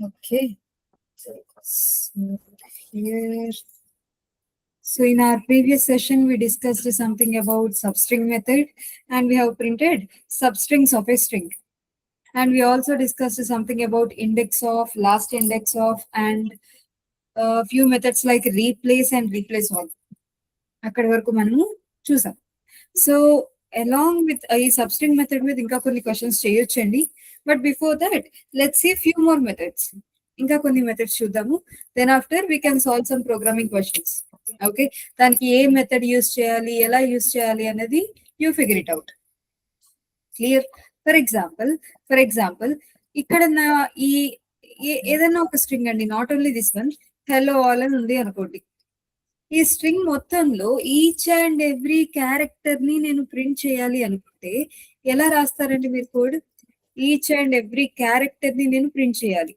Okay. So here, so in our previous session, we discussed something about substring method, and we have printed substrings of a string. And we also discussed something about index of, last index of, and a few methods like replace and replace all. అక్కడి వరకు మనము చూసాం. So along with ఈ substring method మీద ఇంకా కొన్ని questions చేయొచ్చండి. But before that let's see few more methods. ఇంకా కొన్ని మెథడ్స్ చూద్దాము. Then after we can solve some programming questions. Okay, దానికి ఏ మెథడ్ యూస్ చేయాలి, ఎలా యూస్ చేయాలి అనేది you figure it out. Clear? For example ఇక్కడ నా ఈ ఏదైనా ఒక స్ట్రింగ్ అండి, not only this one, hello all అని ఉంది అనుకోండి. ఈ స్ట్రింగ్ మొత్తంలో ఈచ్ అండ్ ఎవ్రీ క్యారెక్టర్ ని నేను ప్రింట్ చేయాలి అనుకుంటే ఎలా రాస్తారండి మీరు code? Each and every character ని నేను ప్రింట్ చేయాలి.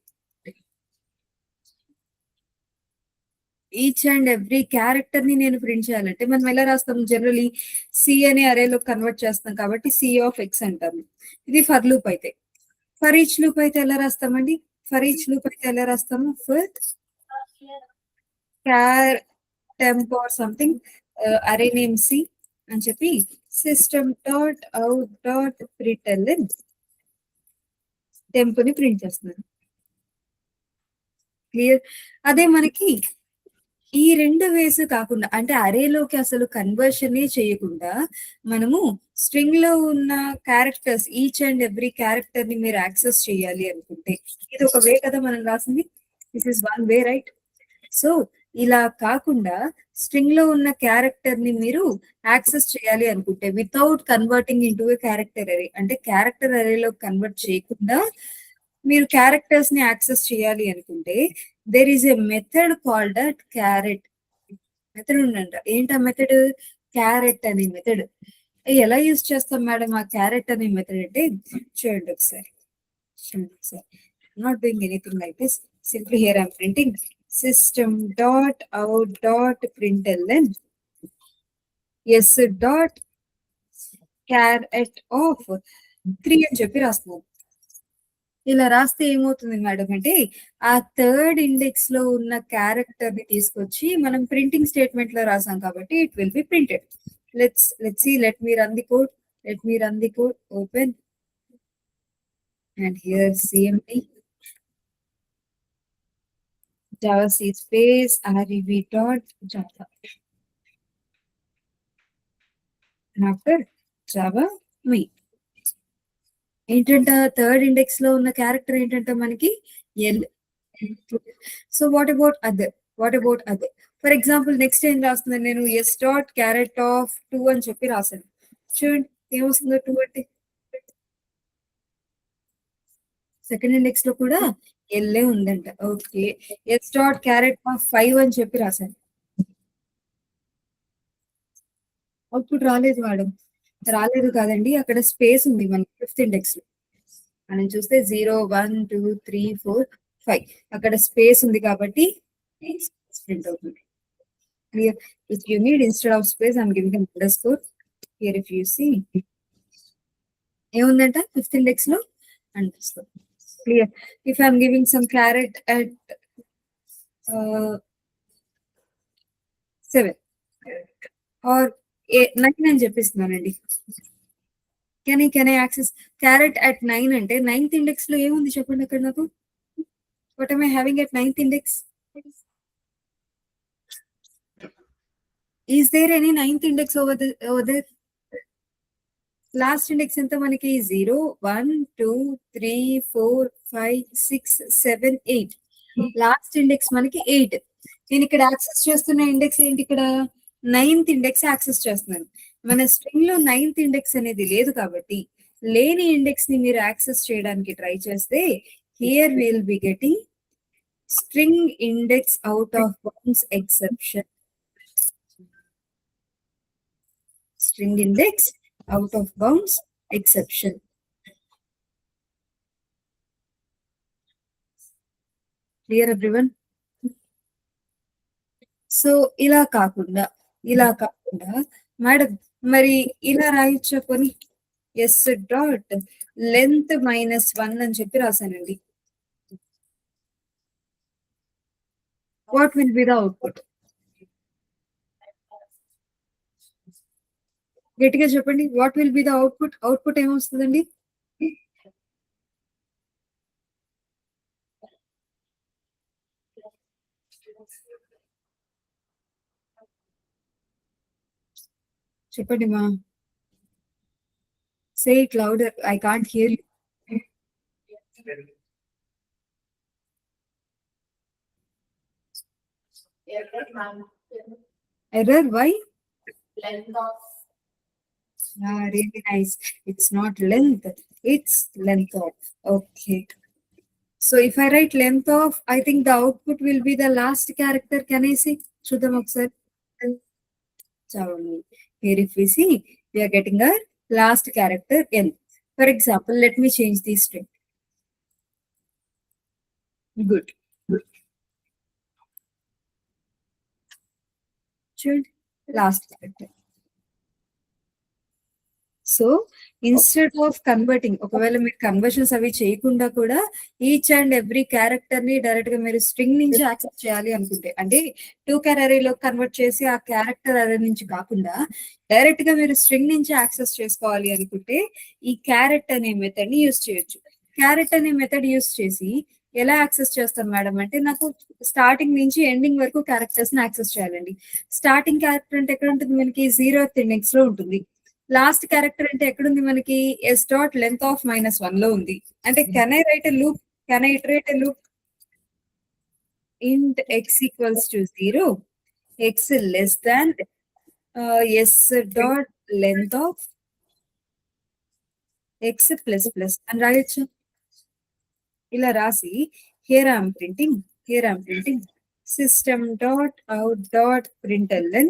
ఈచ్ అండ్ ఎవ్రీ క్యారెక్టర్ ని నేను ప్రింట్ చేయాలంటే మనం ఎలా రాస్తాం? జనరలీ సి అనే అరేలో కన్వర్ట్ చేస్తాం కాబట్టి సి ఆఫ్ ఎక్స్ అంటాము. ఇది ఫర్ లూప్ అయితే. ఫర్ ఈచ్ లూప్ అయితే ఎలా రాస్తామండి? For char temp or something, array name C అని చెప్పి system.out.println temp ని ప్రింట్ చేస్తున్నాను. క్లియర్? అదే మనకి ఈ రెండు వేస్ కాకుండా, అంటే అరేలోకి అసలు కన్వర్షన్ చేయకుండా మనము స్ట్రింగ్ లో ఉన్న characters, each and every character ని మీరు యాక్సెస్ చేయాలి అనుకుంటే ఇది ఒక వే కదా మనం రాసింది. This is one way, right? So ఇలా కాకుండా స్ట్రింగ్ లో ఉన్న క్యారెక్టర్ ని మీరు యాక్సెస్ చేయాలి అనుకుంటే వితౌట్ కన్వర్టింగ్ ఇంటూ ఏ క్యారెక్టర్ అరే, అంటే క్యారెక్టర్ అరేలో కన్వర్ట్ చేయకుండా మీరు క్యారెక్టర్స్ ని యాక్సెస్ చేయాలి అనుకుంటే there is a method called at caret method ఉందంట. ఏంటా మెథడ్? క్యారెట్ అనే మెథడ్. ఎలా యూజ్ చేస్తాం మేడం ఆ క్యారెట్ అనే మెథడ్ అంటే చూడండి ఒకసారి. Not doing anything like this. Simply here I'm printing system.out.println s.caret of 3 అని చెప్పి రాస్తున్నాం. ఇలా రాస్తే ఏమవుతుంది మేడం అంటే ఆ థర్డ్ ఇండెక్స్ లో ఉన్న క్యారెక్టర్ ని తీసుకొచ్చి మనం ప్రింటింగ్ స్టేట్మెంట్ లో రాసాం కాబట్టి it will be printed. Let's see. Let me run the code. Open and here cmd java c space rev.java and after java me. ఏంటంట? థర్డ్ ఇండెక్స్ లో ఉన్న క్యారెక్టర్ ఏంటంటే మనకి L. So what about other? For example next ఏం రాస్తున్నాను నేను? s.caret of 2 అని చెప్పి రాశాను. చూడండి ఏమొస్తుందో 2 అంటే. సెకండ్ ఇండెక్స్ లో కూడా ఎల్లే ఉందంట. ఓకే, s.caret of 5 అని చెప్పి రాశాను. అవుట్పుట్ రాలేదు మేడం. రాలేదు కాదండి, అక్కడ స్పేస్ ఉంది మనకి ఫిఫ్త్ ఇండెక్స్ లో. మనం చూస్తే 0 1 2 3 4 5 అక్కడ స్పేస్ ఉంది కాబట్టి ప్రింట్ అవుతుంది. Clear? If you need instead of space I'm giving underscore. Here if you see ఏముందంట ఫిఫ్త్ ఇండెక్స్ లో underscore. Clear? If I'm giving some క్యారెట్ అట్ 7 ఆర్ 9 అని చెప్పిస్తున్నానండి. కెన్ ఐ యాక్సెస్ క్యారెట్ అట్ 9 అంటే 9th ఇండెక్స్ లో ఏముంది చెప్పండి అక్కడ నాకు? What am I having at 9th index? Is there any 9th index over there? Last index ఎంత మనకి? 0 1 2 3 4 5 6 7 8. లాస్ట్ ఇండెక్స్ మనకి 8. నేను ఇక్కడ యాక్సెస్ చేస్తున్న ఇండెక్స్ ఏంటి? ఇక్కడ 9th ఇండెక్స్ యాక్సెస్ చేస్తున్నాను. మన స్ట్రింగ్ లో 9th ఇండెక్స్ అనేది లేదు కాబట్టి లేని ఇండెక్స్ ని మీరు యాక్సెస్ చేయడానికి ట్రై చేస్తే here will be getting string index out of bounds exception. String index out of bounds exception. Clear everyone? So ఇలా కాకుండా మేడం మరి ఇలా రాయొచ్చా కొని? s.length -1 అని చెప్పి రాశానండి. What will be the output? గట్టిగా చెప్పండి. What will be the output? Output ఏమొస్తుందండి? చెప్పండి మా. Say it louder. I can't hear you. Error why? Really nice. It's not length, it's length of. Okay. So if I write length of, I think the output will be the last character. Can I see? Shudham Aksar. Here if we see, we are getting a last character N. For example, let me change the string. Good. Should last character. So instead of converting, ఒకవేళ మీరు conversions అవి చేయకుండా కూడా each and every character ని direct గా మీరు string నుంచి access చేయాలి అనుకుంటే, అంటే 2 అరేలో కన్వర్ట్ చేసి ఆ క్యారెక్టర్ అరే నుంచి కాకుండా డైరెక్ట్ గా మీరు స్ట్రింగ్ నుంచి యాక్సెస్ చేసుకోవాలి అనుకుంటే ఈ క్యారెట్ అనే మెథడ్ ని యూస్ చేయొచ్చు. క్యారెట్ అనే మెథడ్ యూస్ చేసి ఎలా యాక్సెస్ చేస్తాం మేడం అంటే, నాకు స్టార్టింగ్ నుంచి ఎండింగ్ వరకు క్యారెక్టర్స్ ని యాక్సెస్ చేయాలండి. స్టార్టింగ్ క్యారెక్టర్ అంటే ఎక్కడ ఉంటుంది మనకి? 0th ఇండెక్స్ లో ఉంటుంది. లాస్ట్ క్యారెక్టర్ అంటే ఎక్కడుంది మనకి? ఎస్ డాట్ లెంత్ ఆఫ్ -1 లో ఉంది. అంటే can I right a loop? Can I iterate a loop? int x equals to 0, x less than s dot length of x plus plus అని రాయొచ్చు. ఇలా రాసి here I am printing system dot out dot println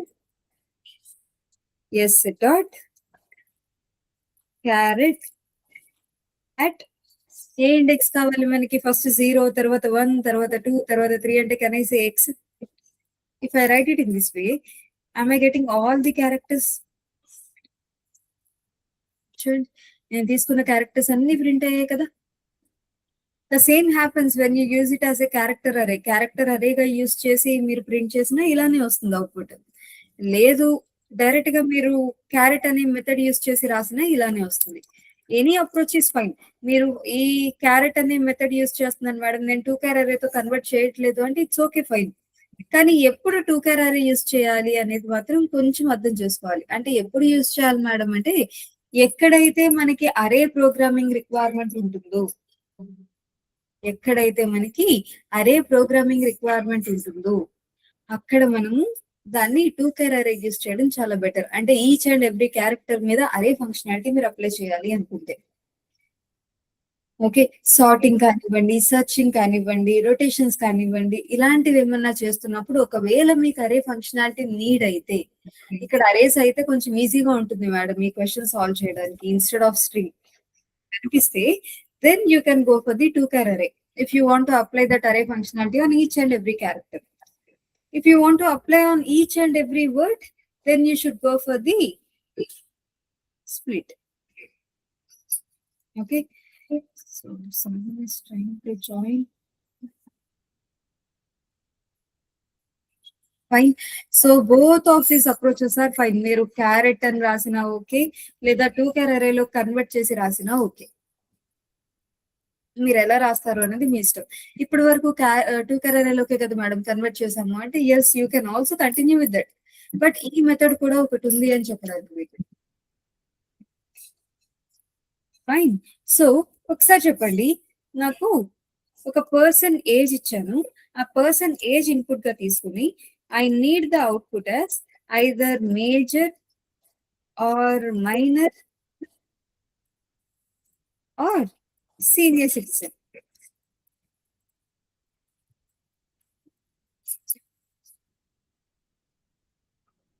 s dot caret at A index కావాలి మనకి? First 0, తర్వాత 1, తర్వాత 2, తర్వాత 3 అంటే can I say x? If I write it in this way, am I getting all the characters? చూడండి, నేను తీసుకున్న characters అన్ని ప్రింట్ అయ్యాయి కదా. The same happens when you use it as a character అరే. క్యారెక్టర్ అరేగా యూజ్ చేసి మీరు print చేసినా ఇలానే వస్తుంది అవుట్పుట్. లేదు, డైరెక్ట్ గా మీరు క్యారెట్ అనే మెథడ్ యూజ్ చేసి రాసినా ఇలానే వస్తుంది. Any approach is fine. మీరు ఈ క్యారెట్ అనే మెథడ్ యూజ్ చేస్తున్నాను మేడం, నేను 2 అరేతో కన్వర్ట్ చేయట్లేదు అంటే ఇట్స్ ఓకే, ఫైన్. కానీ ఎప్పుడు 2 అరే యూజ్ చేయాలి అనేది మాత్రం కొంచెం అర్థం చేసుకోవాలి. అంటే ఎప్పుడు యూజ్ చేయాలి మేడం అంటే, ఎక్కడైతే మనకి అరే ప్రోగ్రామింగ్ రిక్వైర్మెంట్ ఉంటుందో, ఎక్కడైతే మనకి అరే ప్రోగ్రామింగ్ రిక్వైర్మెంట్ ఉంటుందో అక్కడ మనము దాన్ని 2 అరే యూజ్ చేయడం చాలా బెటర్. అంటే ఈచ్ అండ్ ఎవ్రీ క్యారెక్టర్ మీద అరే ఫంక్షనాలిటీ మీరు అప్లై చేయాలి అనుకుంటే. ఓకే, సార్టింగ్ కానివ్వండి, సర్చింగ్ కానివ్వండి, రొటేషన్స్ కానివ్వండి, ఇలాంటివి ఏమన్నా చేస్తున్నప్పుడు ఒకవేళ మీకు అరే ఫంక్షనాలిటీ నీడ్ అయితే, ఇక్కడ అరేస్ అయితే కొంచెం ఈజీగా ఉంటుంది మేడం ఈ క్వశ్చన్ సాల్వ్ చేయడానికి. ఇన్స్టెడ్ ఆఫ్ స్ట్రింగ్ కనిపిస్తే then you can go for the 2 array if you want to apply that array functionality on each and every character. If you want to apply on each and every word, then you should go for the split. Okay, so someone is trying to join. Fine. So both of these approaches are fine. మీరు carrot అని రాసినా okay, లేదా 2 అరేలో convert చేసి రాసినా okay. మీరు ఎలా రాస్తారు అనేది మీ ఇష్టం. ఇప్పటి వరకు 2 అరేలోకే కదా మేడం కన్వర్ట్ చేసాము అంటే, yes you can also continue with that. But ఈ మెథడ్ కూడా ఒకటి ఉంది అని చెప్పడానికి మీకు. ఫైన్. సో ఒకసారి చెప్పండి, నాకు ఒక పర్సన్ ఏజ్ ఇచ్చాను, ఆ పర్సన్ ఏజ్ ఇన్పుట్ గా తీసుకుని I need the output as either major or minor or senior citizen.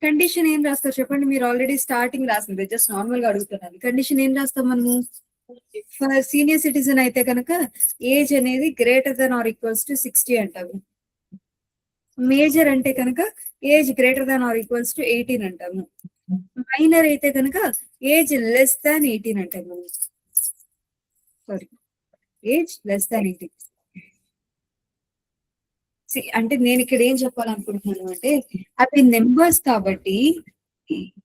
Condition ఏం రాస్తారు చెప్పండి? మీరు ఆల్రెడీ స్టార్టింగ్ రాసింది, జస్ట్ నార్మల్ గా అడుగుతున్నాను. కండిషన్ ఏం రాస్తాం మనము? ఫర్ సీనియర్ సిటిజన్ అయితే కనుక ఏజ్ అనేది greater than or equals to 60 అంటాము. మేజర్ అంటే కనుక age greater than or equals to 18 అంటాము. మైనర్ అయితే కనుక ఏజ్ లెస్ దాన్ 18 అంటాము. Sorry, age less than 18. అంటే నేను ఇక్కడ ఏం చెప్పాలనుకుంటున్నాను అంటే అవి నెంబర్స్ కాబట్టి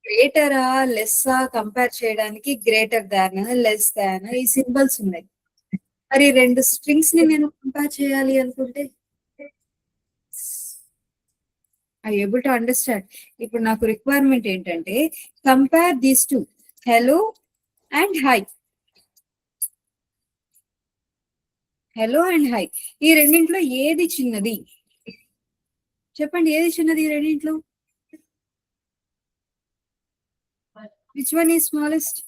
గ్రేటరా లెస్సా కంపేర్ చేయడానికి గ్రేటర్ దాన్ లెస్ దాన్ ఈ సింబల్స్ ఉన్నాయి. మరి రెండు స్ట్రింగ్స్ ని నేను కంపేర్ చేయాలి అనుకుంటే ఐ ఏబుల్ టు అండర్స్టాండ్. ఇప్పుడు నాకు రిక్వైర్మెంట్ ఏంటంటే compare these two, hello and hi. Hello and hi ఈ రెండింటిలో ఏది చిన్నది చెప్పండి, ఏది చిన్నది ఈ రెండింటిలో? Which one is smallest?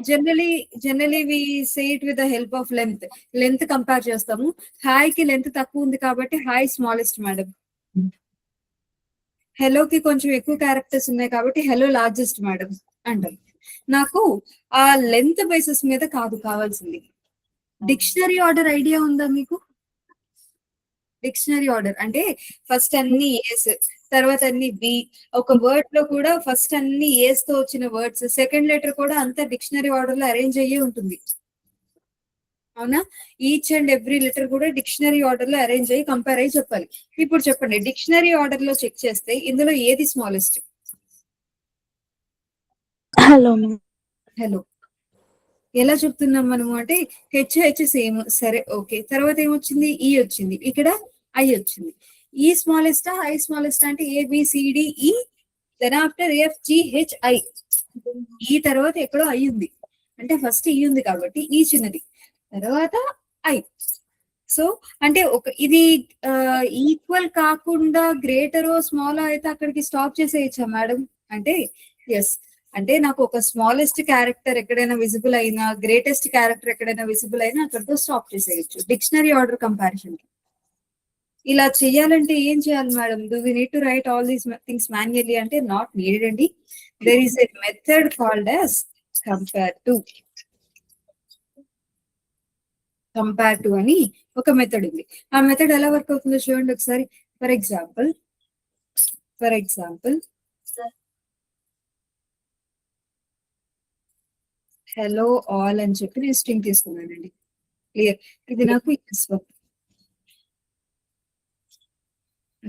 Generally we say it with the help of length compare చేస్తాము. హై కి లెంత్ తక్కువ ఉంది కాబట్టి హై స్మాలెస్ట్ మేడం. హెలోకి కొంచెం ఎక్కువ క్యారెక్టర్స్ ఉన్నాయి కాబట్టి హెలో లార్జెస్ట్ మేడం అంటాం. నాకు ఆ లెంత్ బేసిస్ మీద కాదు కావాల్సింది. డిక్షనరీ ఆర్డర్ ఐడియా ఉందా మీకు? డిక్షనరీ ఆర్డర్ అంటే ఫస్ట్ అన్ని ఏస్, తర్వాత అన్ని బి. ఒక వర్డ్ లో కూడా ఫస్ట్ అన్ని ఏస్ తో వచ్చిన వర్డ్స్, సెకండ్ లెటర్ కూడా అంతా డిక్షనరీ ఆర్డర్ లో అరేంజ్ అయ్యే ఉంటుంది. అవునా? ఈచ్ అండ్ ఎవ్రీ లెటర్ కూడా డిక్షనరీ ఆర్డర్ లో అరేంజ్ అయ్యి కంపేర్ అయ్యి చెప్పాలి. ఇప్పుడు చెప్పండి, డిక్షనరీ ఆర్డర్ లో చెక్ చేస్తే ఇందులో ఏది స్మాలెస్ట్? హలో. హలో ఎలా చెప్తున్నాం మనము అంటే హెచ్ సేమ్, సరే ఓకే. తర్వాత ఏమొచ్చింది? ఈ వచ్చింది, ఇక్కడ ఐ వచ్చింది. ఈ స్మాలెస్ట్ ఐ స్మాలెస్ట్ అంటే A B C D E, then after F G H I. ఈ తర్వాత ఎక్కడో ఐ ఉంది అంటే ఫస్ట్ ఈ ఉంది కాబట్టి ఈ చిన్నది, తర్వాత ఐ. సో అంటే ఇది ఈక్వల్ కాకుండా గ్రేటర్ స్మాల్ అయితే అక్కడికి స్టాప్ చేసేయచ్చా మేడం అంటే? ఎస్. అంటే నాకు ఒక స్మాలెస్ట్ క్యారెక్టర్ ఎక్కడైనా విజిబుల్ అయినా, గ్రేటెస్ట్ క్యారెక్టర్ ఎక్కడైనా విజిబుల్ అయినా అక్కడితో స్టాప్ చేసేయచ్చు డిక్షనరీ ఆర్డర్ కంపారిజన్. ఇలా చేయాలంటే ఏం చేయాలి madam? Do we need to write all these things manually అంటే నాట్ నీడెడ్ అండి. There is a method called as compare to అని ఒక మెథడ్ ఉంది. ఆ మెథడ్ ఎలా వర్క్ అవుతుందో చూడండి ఒకసారి. ఫర్ ఎగ్జాంపుల్ హలో ఆల్ అని చెప్పి నేను స్ట్రింగ్ తీసుకున్నానండి. క్లియర్? ఇది నాకు S1.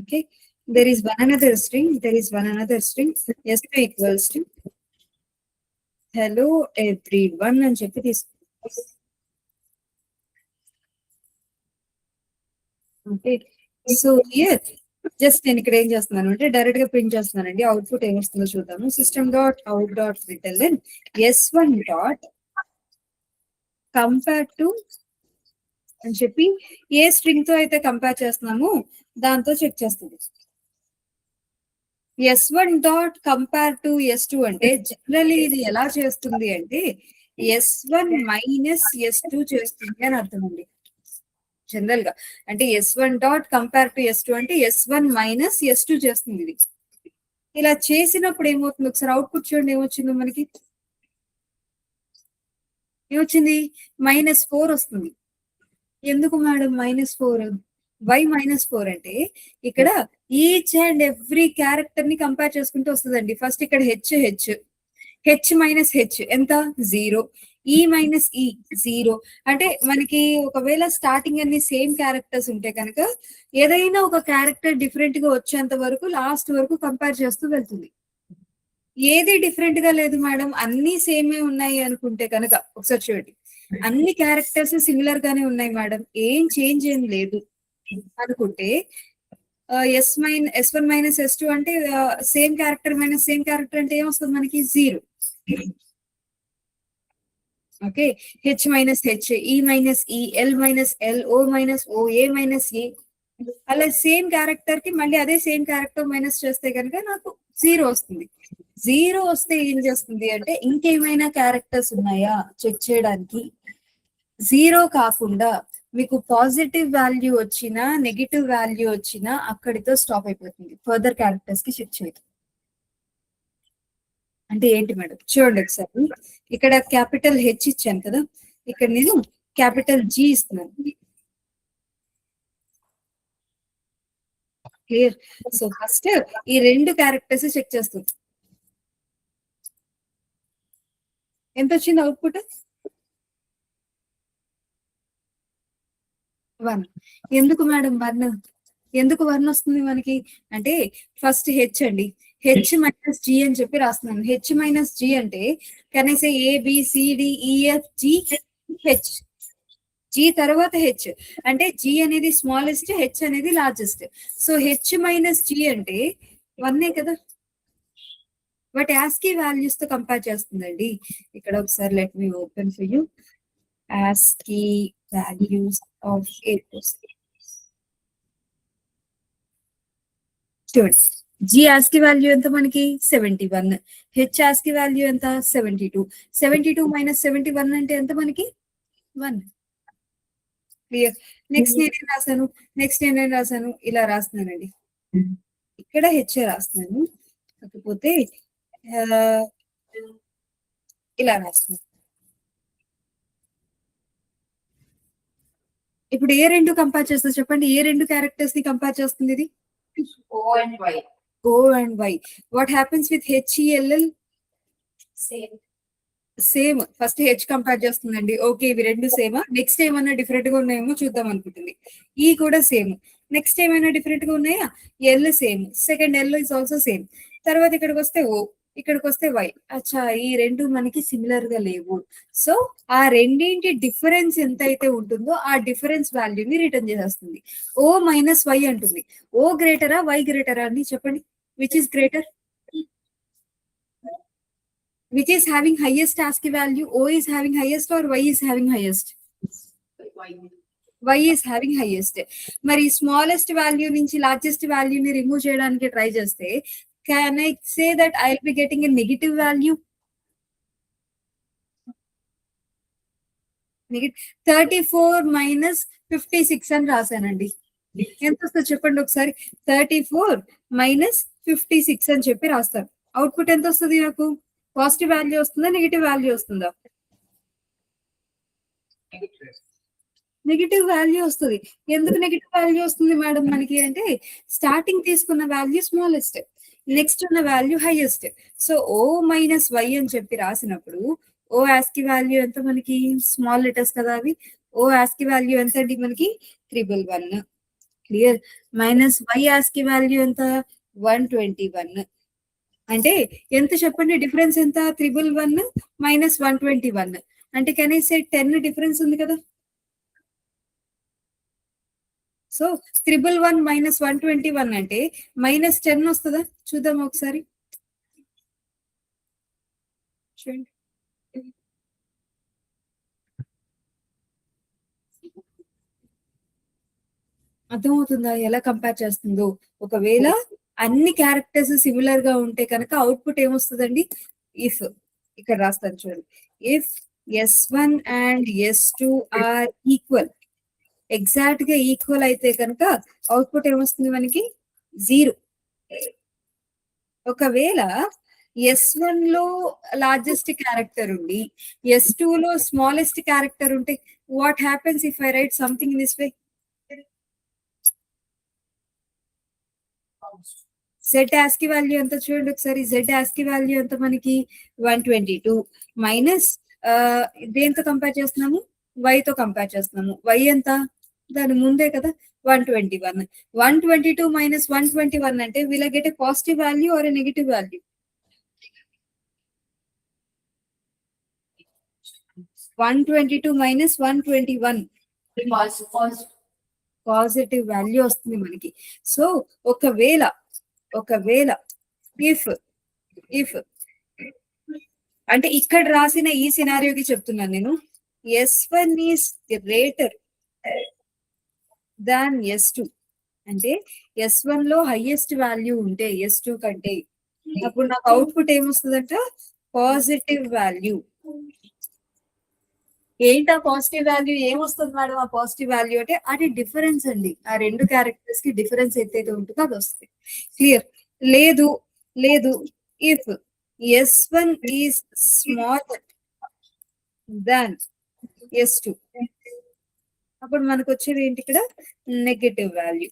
Okay, there is one another string S2 equals to hello everyone అని చెప్పి తీసుకున్నాను. ఓకే, సో హియర్ జస్ట్ నేను ఇక్కడ ఏం చేస్తున్నాను అంటే డైరెక్ట్ గా ప్రింట్ చేస్తున్నానండి. అవుట్పుట్ ఏమొస్తుందో చూద్దాము. system.out.println S1 dot compare to అని చెప్పి ఏ స్ట్రింగ్ తో అయితే కంపేర్ చేస్తున్నామో దాంతో చెక్ చేస్తుంది. S1 dot compare to S2 అంటే జనరలీ ఇది ఎలా చేస్తుంది అంటే S1 మైనస్ S2 చేస్తుంది అని అర్థం అండి. జనరల్ గా అంటే S1 dot compare to S2 అంటే S1 మైనస్ S2 చేస్తుంది ఇది. ఇలా చేసినప్పుడు ఏమవుతుంది ఒకసారి అవుట్పుట్ చూడండి. ఏమొచ్చిందో మనకి? ఏమొచ్చింది? -4 వస్తుంది. ఎందుకు మేడం -4? వై -4 అంటే ఇక్కడ ఈచ్ అండ్ ఎవ్రీ క్యారెక్టర్ ని కంపేర్ చేసుకుంటూ వస్తుందండి. ఫస్ట్ ఇక్కడ హెచ్ మైనస్ హెచ్ ఎంత? 0. ఈ మైనస్ ఈ 0. అంటే మనకి ఒకవేళ స్టార్టింగ్ అన్ని సేమ్ క్యారెక్టర్స్ ఉంటే కనుక ఏదైనా ఒక క్యారెక్టర్ డిఫరెంట్ గా వచ్చేంత వరకు లాస్ట్ వరకు కంపేర్ చేస్తూ వెళ్తుంది. ఏది డిఫరెంట్ గా లేదు మేడం, అన్ని సేమే ఉన్నాయి అనుకుంటే కనుక ఒకసారి చూడండి, అన్ని క్యారెక్టర్స్ సిమిలర్ గానే ఉన్నాయి మేడం, చేంజ్ ఏం లేదు అనుకుంటే S1 మైనస్ S2 అంటే same character minus same character అంటే ఏమొస్తుంది మనకి? 0. ఓకే, హెచ్ మైనస్ హెచ్, ఈ మైనస్ ఈ, L minus L, O minus ఓ, ఏ మైనస్ ఏ. అలా సేమ్ క్యారెక్టర్ కి మళ్ళీ అదే సేమ్ క్యారెక్టర్ మైనస్ చేస్తే కనుక నాకు 0 వస్తుంది. 0 వస్తే ఏం చేస్తుంది అంటే ఇంకేమైనా క్యారెక్టర్స్ ఉన్నాయా చెక్ చేయడానికి. 0 కాకుండా మీకు పాజిటివ్ వాల్యూ వచ్చినా నెగిటివ్ వాల్యూ వచ్చినా అక్కడితో స్టాప్ అయిపోతుంది. ఫర్దర్ క్యారెక్టర్స్ కి చెక్ చేయదు. అంటే ఏంటి మేడం? చూడండి ఒకసారి, ఇక్కడ క్యాపిటల్ హెచ్ ఇచ్చాను కదా, ఇక్కడ నేను క్యాపిటల్ జి ఇస్తున్నాను. క్లియర్? సో ఫస్ట్ ఈ రెండు క్యారెక్టర్స్ చెక్ చేస్తుంది. ఎంత వచ్చింది అవుట్పుట్? 1. ఎందుకు మేడం 1? ఎందుకు 1 వస్తుంది మనకి అంటే ఫస్ట్ హెచ్ అండి, హెచ్ మైనస్ జి అని చెప్పి రాస్తున్నాను. హెచ్ మైనస్ జి అంటే కనీసం ఏబిసిడిఈఎఫ్ జి హెచ్, జి తర్వాత హెచ్ అంటే జి అనేది స్మాలెస్ట్, హెచ్ అనేది largest. So H minus G అంటే 1 కదా, బట్ యాస్కీ వాల్యూస్ తో కంపేర్ చేస్తుందండి. ఇక్కడ ఒకసారి let me open for you ASCII values of a person. చూడండి, జి ASCII వాల్యూ ఎంత మనకి 71, హెచ్ ASCII వాల్యూ ఎంత 72. 72 మైనస్ 71 అంటే ఎంత మనకి 1. క్లియర్. నెక్స్ట్ నేనేం రాశాను ఇలా రాస్తున్నానండి. ఇక్కడ హెచ్ రాస్తున్నాను, కాకపోతే ఇలా రాస్తున్నాను. ఇప్పుడు ఏ రెండు కంపేర్ చేస్తుంది చెప్పండి, ఏ రెండు క్యారెక్టర్స్ ని కంపేర్ చేస్తుంది ఇది? O and Y. O and Y. What happens with HELL? Same. First H compare చేస్తుందండి. ఓకే ఇవి రెండు సేమా, నెక్స్ట్ ఏమైనా డిఫరెంట్ గా ఉన్నాయేమో చూద్దాం అనుకుంటుంది. ఈ కూడా సేమ్. నెక్స్ట్ ఏమైనా డిఫరెంట్ గా ఉన్నాయా? L same, second L is also same. తర్వాత ఇక్కడికి వస్తే ఓ, ఇక్కడికి వస్తే వై. అచ్చా ఈ రెండు మనకి సిమిలర్ గా లేవు. సో ఆ రెండింటి డిఫరెన్స్ ఎంత అయితే ఉంటుందో ఆ డిఫరెన్స్ వాల్యూని రిటర్న్ చేసేస్తుంది. ఓ మైనస్ వై అంటుంది. ఓ గ్రేటరా వై గ్రేటరా అని చెప్పండి, which is greater? Which is having highest ASCII value? O is having highest or Y is having highest? Y is having highest. మరి స్మాలెస్ట్ వాల్యూ నుంచి లార్జెస్ట్ వాల్యూని రిమూవ్ చేయడానికి try చేస్తే can I say that I'll be getting a negative value? 34 minus 56 అని రాశానండి. ఎంత వస్తుందో చెప్పండి ఒకసారి. 34 minus 56 అని చెప్పి రాస్తాను. అవుట్పుట్ ఎంత వస్తుంది నాకు? పాజిటివ్ వాల్యూ వస్తుందా నెగిటివ్ వాల్యూ వస్తుందా? నెగిటివ్ వాల్యూ వస్తుంది. ఎందుకు నెగిటివ్ వాల్యూ వస్తుంది మేడం మనకి అంటే స్టార్టింగ్ తీసుకున్న వాల్యూ స్మాలెస్ట్, నెక్స్ట్ ఉన్న value highest. So O minus Y అని చెప్పి రాసినప్పుడు ఓ ASCII వాల్యూ ఎంత మనకి? స్మాల్ లెటర్స్ కదా అవి. ఓ ASCII వాల్యూ ఎంత అండి మనకి? 111. Clear. Minus Y ASCII value ఎంత? 121. అంటే ఎంత చెప్పండి డిఫరెన్స్ ఎంత? 111 మైనస్ 121 అంటే కనీసం 10 డిఫరెన్స్ ఉంది కదా. సో 111 మైనస్ 121 అంటే మైనస్ 10 వస్తుందా? చూద్దాం ఒకసారి. చూడండి అర్థమవుతుందా ఎలా కంపేర్ చేస్తుందో? ఒకవేళ అన్ని క్యారెక్టర్స్ సిమిలర్ గా ఉంటే కనుక అవుట్పుట్ ఏమొస్తుందండి? ఇఫ్ ఇక్కడ రాస్తాను చూడండి, if S1 and S2 are equal, exact గా ఈక్వల్ అయితే కనుక అవుట్పుట్ ఏమొస్తుంది మనకి? 0. ఒకవేళ S1 లో లార్జెస్ట్ క్యారెక్టర్ ఉండి S2 లో స్మాలెస్ట్ క్యారెక్టర్ ఉంటే what happens if I write something in this way? Z ASCII value ఎంత చూడండి ఒకసారి. Z ASCII వాల్యూ ఎంత మనకి? 122 మైనస్ దేంతో కంపేర్ చేస్తున్నాము? Y తో కంపేర్ చేస్తున్నాము. Y ఎంత? దాని ముందే కదా 121. 122 మైనస్ 121 అంటే will I get a positive value or a negative value? 122 minus 121 positive value వస్తుంది మనకి. సో ఒకవేళ ఇఫ్ అంటే ఇక్కడ రాసిన ఈ సినారియోకి చెప్తున్నాను నేను, S1 is greater than S2 అంటే S1 లో హైయెస్ట్ వాల్యూ ఉంటే S2 కంటే, అప్పుడు నాకు అవుట్పుట్ ఏమొస్తుందంట? Positive value. ఏంటా పాజిటివ్ వాల్యూ? ఏమొస్తుంది మేడం ఆ పాజిటివ్ వాల్యూ అంటే? అది డిఫరెన్స్ అండి, ఆ రెండు క్యారెక్టర్స్ కి డిఫరెన్స్ ఏదైతే ఉంటుందో అది వస్తుంది. క్లియర్. లేదు if S1 is smaller than S2 అప్పుడు మనకు వచ్చేది ఏంటి? ఇక్కడ నెగటివ్ వాల్యూ.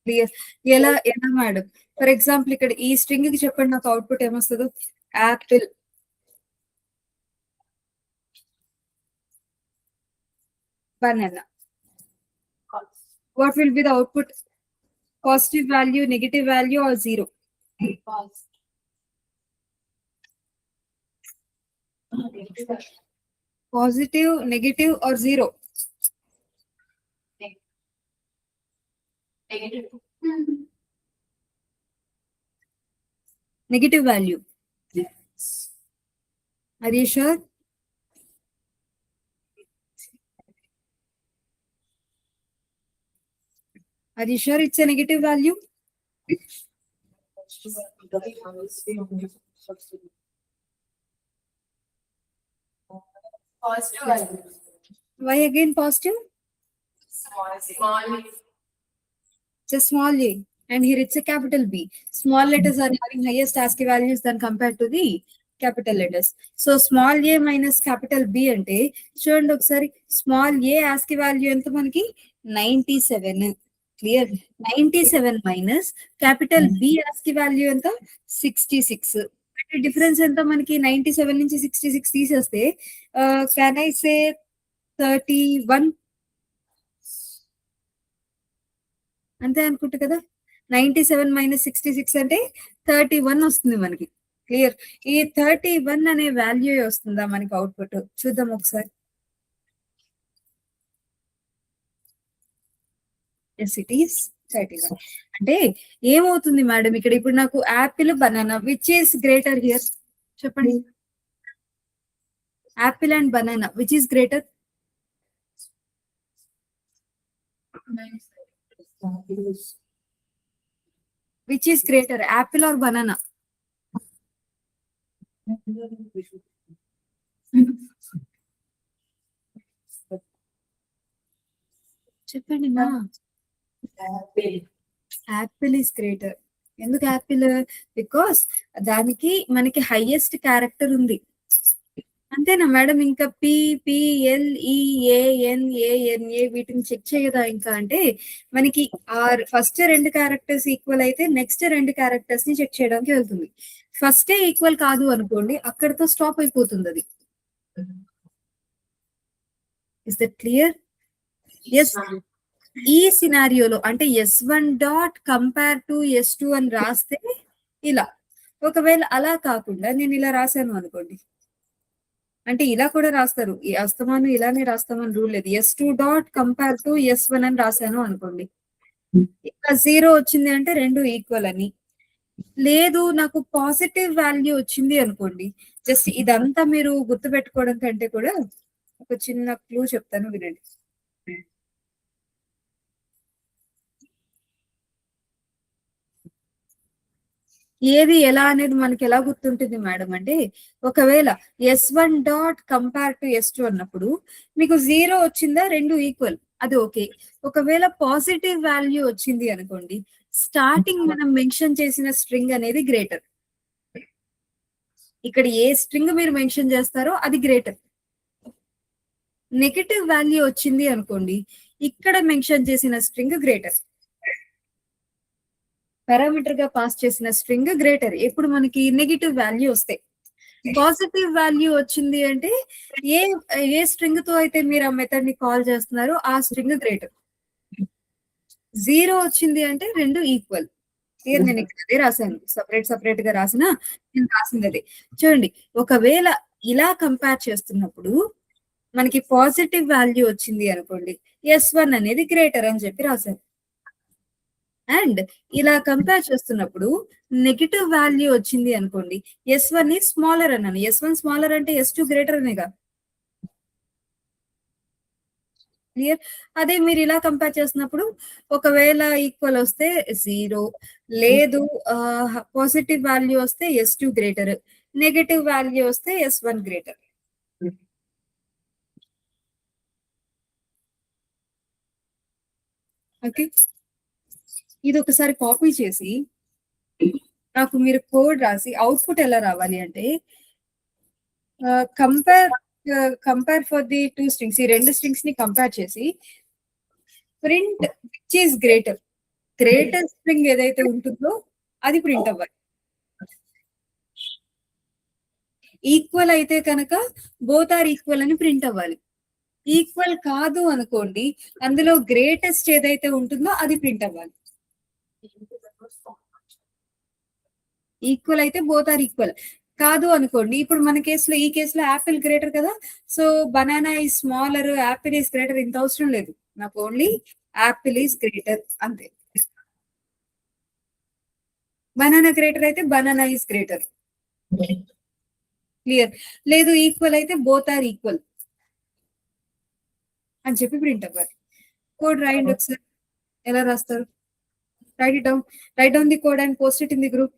క్లియర్. ఎలా మేడం? ఫర్ ఎగ్జాంపుల్ ఇక్కడ ఈ స్ట్రింగ్ కి చెప్పండి నాకు అవుట్పుట్ ఏమొస్తుందో? Apple banana. What will be the output? Positive value, negative value, or zero? False. Positive, negative, or zero? Negative. Negative value. Yes. Are you sure? Are you sure it's a negative value? Positive value. Why again positive? Small. It's a small a, and here it's a capital B. Small letters are having highest ASCII values than compared to the capital letters. So small a minus capital B అంటే చూడండి ఒకసారి small ఏ ASCII value ఎంత మనకి 97. Clear 97 minus capital B ASCII value ఎంత 66. అంటే difference ఎంత మనకి 97 నుంచి 66 తీసేస్తే కెన్ ఐ సే 31 అంతే అనుకుంటా కదా. 97 మైనస్ 66 అంటే 31 వస్తుంది మనకి. క్లియర్. ఈ 31 అనే వాల్యూ వస్తుందా మనకి అవుట్పుట్? చూద్దాం ఒకసారి. Yes it is 31. అంటే ఏమవుతుంది మేడం ఇక్కడ? ఇప్పుడు నాకు apple banana which is greater here? చెప్పండి. Apple and banana which is greater? Which is greater, apple or banana? చెప్పండి మా. Apple is greater. ఎందుకు యాపిల్? బికాస్ దానికి మనకి హైయెస్ట్ క్యారెక్టర్ ఉంది. అంతేనా మేడం? ఇంకా PPLEANANA వీటిని చెక్ చేయదా ఇంకా? అంటే మనకి ఫస్ట్ 2 క్యారెక్టర్స్ ఈక్వల్ అయితే నెక్స్ట్ 2 క్యారెక్టర్స్ ని చెక్ చేయడానికి వెళ్తుంది. ఫస్టే ఈక్వల్ కాదు అనుకోండి, అక్కడతో స్టాప్ అయిపోతుంది అది. Is that clear? ఎస్. ఈ సినారియోలో అంటే S1 dot compare to S2 అని రాస్తే ఇలా. ఒకవేళ అలా కాకుండా నేను ఇలా రాశాను అనుకోండి, అంటే ఇలా కూడా రాస్తారు. ఈ అస్తమాను ఇలానే రాస్తామని రూల్ లేదు. S2 dot compare to S1 అని రాశాను అనుకోండి, ఇంకా 0 వచ్చింది అంటే 2 ఈక్వల్ అని. లేదు నాకు పాజిటివ్ వాల్యూ వచ్చింది అనుకోండి, జస్ట్ ఇదంతా మీరు గుర్తు పెట్టుకోవడం కంటే కూడా ఒక చిన్న క్లూ చెప్తాను, వినండి. ఏది ఎలా అనేది మనకి ఎలా గుర్తుంటుంది మేడం అంటే, ఒకవేళ S1 dot compare to S2 అన్నప్పుడు మీకు 0 వచ్చిందా, 2 ఈక్వల్, అది ఓకే. ఒకవేళ పాజిటివ్ వాల్యూ వచ్చింది అనుకోండి, స్టార్టింగ్ మనం మెన్షన్ చేసిన స్ట్రింగ్ అనేది గ్రేటర్. ఇక్కడ ఏ స్ట్రింగ్ మీరు మెన్షన్ చేస్తారో అది గ్రేటర్. నెగటివ్ వాల్యూ వచ్చింది అనుకోండి, ఇక్కడ మెన్షన్ చేసిన స్ట్రింగ్ గ్రేటర్. పారామీటర్ గా పాస్ చేసిన స్ట్రింగ్ గ్రేటర్ ఎప్పుడు మనకి నెగిటివ్ వాల్యూ వస్తాయి. పాజిటివ్ వాల్యూ వచ్చింది అంటే ఏ స్ట్రింగ్ తో అయితే మీరు ఆ మెథడ్ ని కాల్ చేస్తున్నారో ఆ స్ట్రింగ్ గ్రేటర్. 0 వచ్చింది అంటే 2 ఈక్వల్. నేను ఇక్కడ అదే రాశాను, సపరేట్ గా రాసిన నేను రాసింది అదే. చూడండి, ఒకవేళ ఇలా కంపేర్ చేస్తున్నప్పుడు మనకి పాజిటివ్ వాల్యూ వచ్చింది అనుకోండి, S1 అనేది గ్రేటర్ అని చెప్పి రాశాను. అండ్ ఇలా కంపేర్ చేస్తున్నప్పుడు నెగిటివ్ వాల్యూ వచ్చింది అనుకోండి, S1 ని స్మాలర్ అన్నాను. S1 స్మాలర్ అంటే S2 గ్రేటర్ అనేగా. క్లియర్. అదే మీరు ఇలా కంపేర్ చేసినప్పుడు ఒకవేళ ఈక్వల్ వస్తే 0, లేదు పాజిటివ్ వాల్యూ వస్తే S2 గ్రేటర్, నెగటివ్ వాల్యూ వస్తే S1 గ్రేటర్. ఓకే, ఇది ఒకసారి కాపీ చేసి నాకు మీరు కోడ్ రాసి అవుట్పుట్ ఎలా రావాలి అంటే, కంపేర్ ఫర్ ది 2 స్ట్రింగ్స్, ఈ 2 స్ట్రింగ్స్ ని కంపేర్ చేసి print which is greater, greater string ఏదైతే ఉంటుందో అది ప్రింట్ అవ్వాలి. ఈక్వల్ అయితే కనుక బోత్ ఆర్ ఈక్వల్ అని ప్రింట్ అవ్వాలి. ఈక్వల్ కాదు అనుకోండి, అందులో గ్రేటెస్ట్ ఏదైతే ఉంటుందో అది ప్రింట్ అవ్వాలి. ఈక్వల్ అయితే బోత్ ఆర్ ఈక్వల్. కాదు అనుకోండి, ఇప్పుడు మన కేసులో ఈ కేసులో యాపిల్ గ్రేటర్ కదా, so banana is smaller, Apple is greater, ఇంత అవసరం లేదు. నాకు ఓన్లీ యాపిల్ ఈజ్ గ్రేటర్ అంతే. బనానా గ్రేటర్ అయితే బనానా ఈజ్ గ్రేటర్. క్లియర్? లేదు ఈక్వల్ అయితే బోత్ ఆర్ ఈక్వల్ అని చెప్పి ప్రింట్ అవ్వాలి. కోడ్ రాయండి ఒకసారి. ఎలా రాస్తారు? Right it down. Right down the code and post it in the group.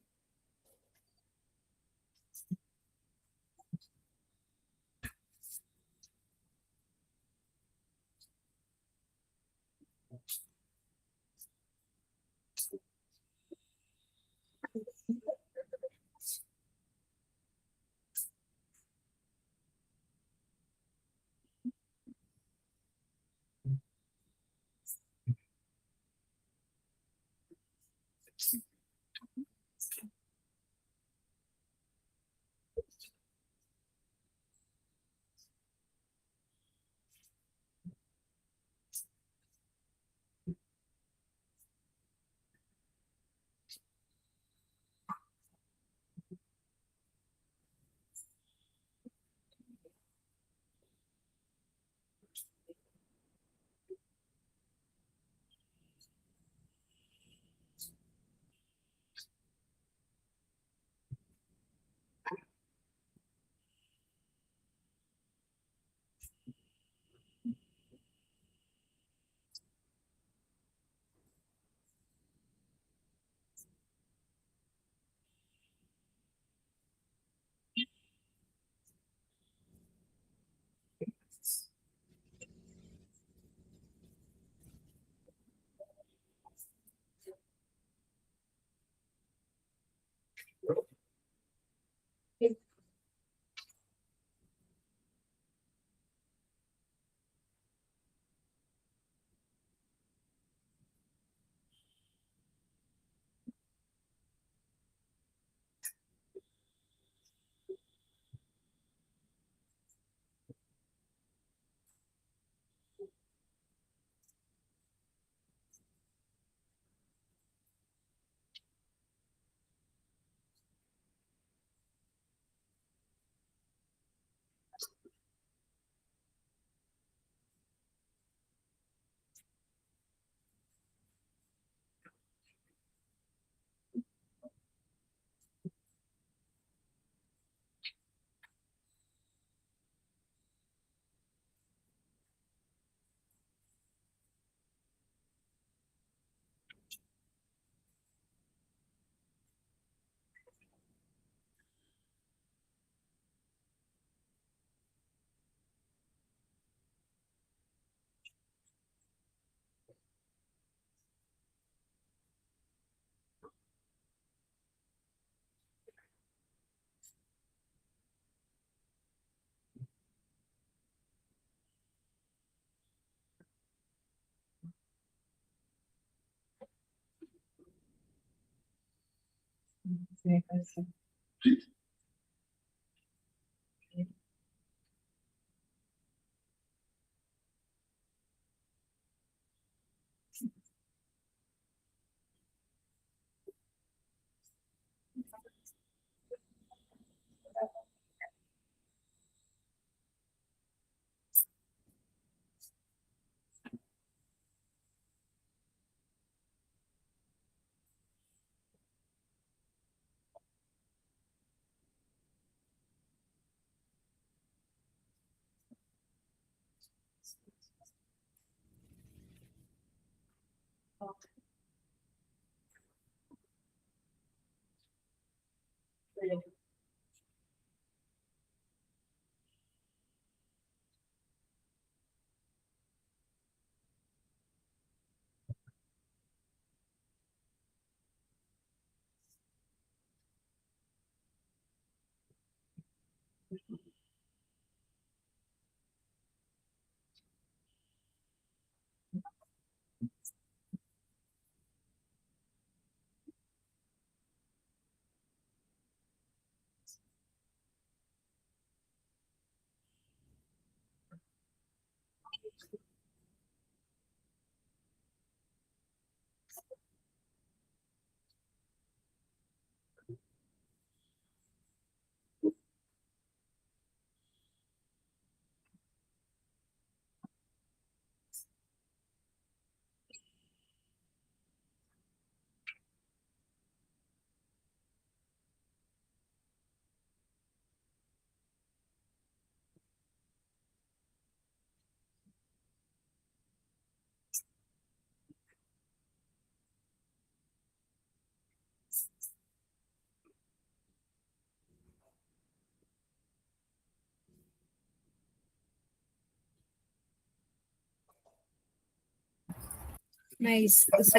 Nice. So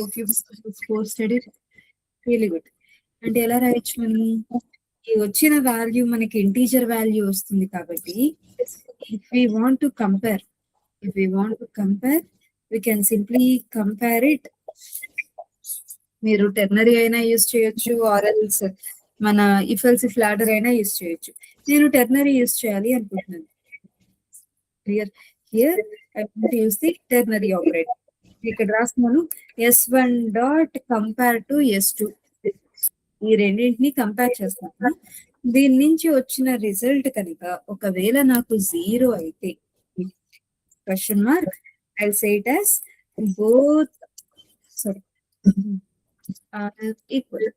posted it really good. అంటే ఎలా రాయొచ్చు మనం? ఈ వచ్చిన వాల్యూ మనకి ఇంటీజర్ వాల్యూ వస్తుంది కాబట్టి if we want to compare we can simply compare it. మీరు టెర్నరీ అయినా యూస్ చేయొచ్చు ఆర్ ఎల్స్ మన ఇఫ్ ఎల్స్ ఇఫ్ లాడర్ అయినా యూస్ చేయొచ్చు. నేను టెర్నరీ యూస్ చేయాలి అనుకుంటున్నాను. Clear? Here I want use the ternary operator. ఇక్కడ రాస్తున్నాను S1 dot compare to S2. ఈ రెండింటిని కంపేర్ చేస్తాను. దీని నుంచి వచ్చిన రిజల్ట్ కనుక ఒకవేళ నాకు 0 అయితే question mark I say it as both sorry equal.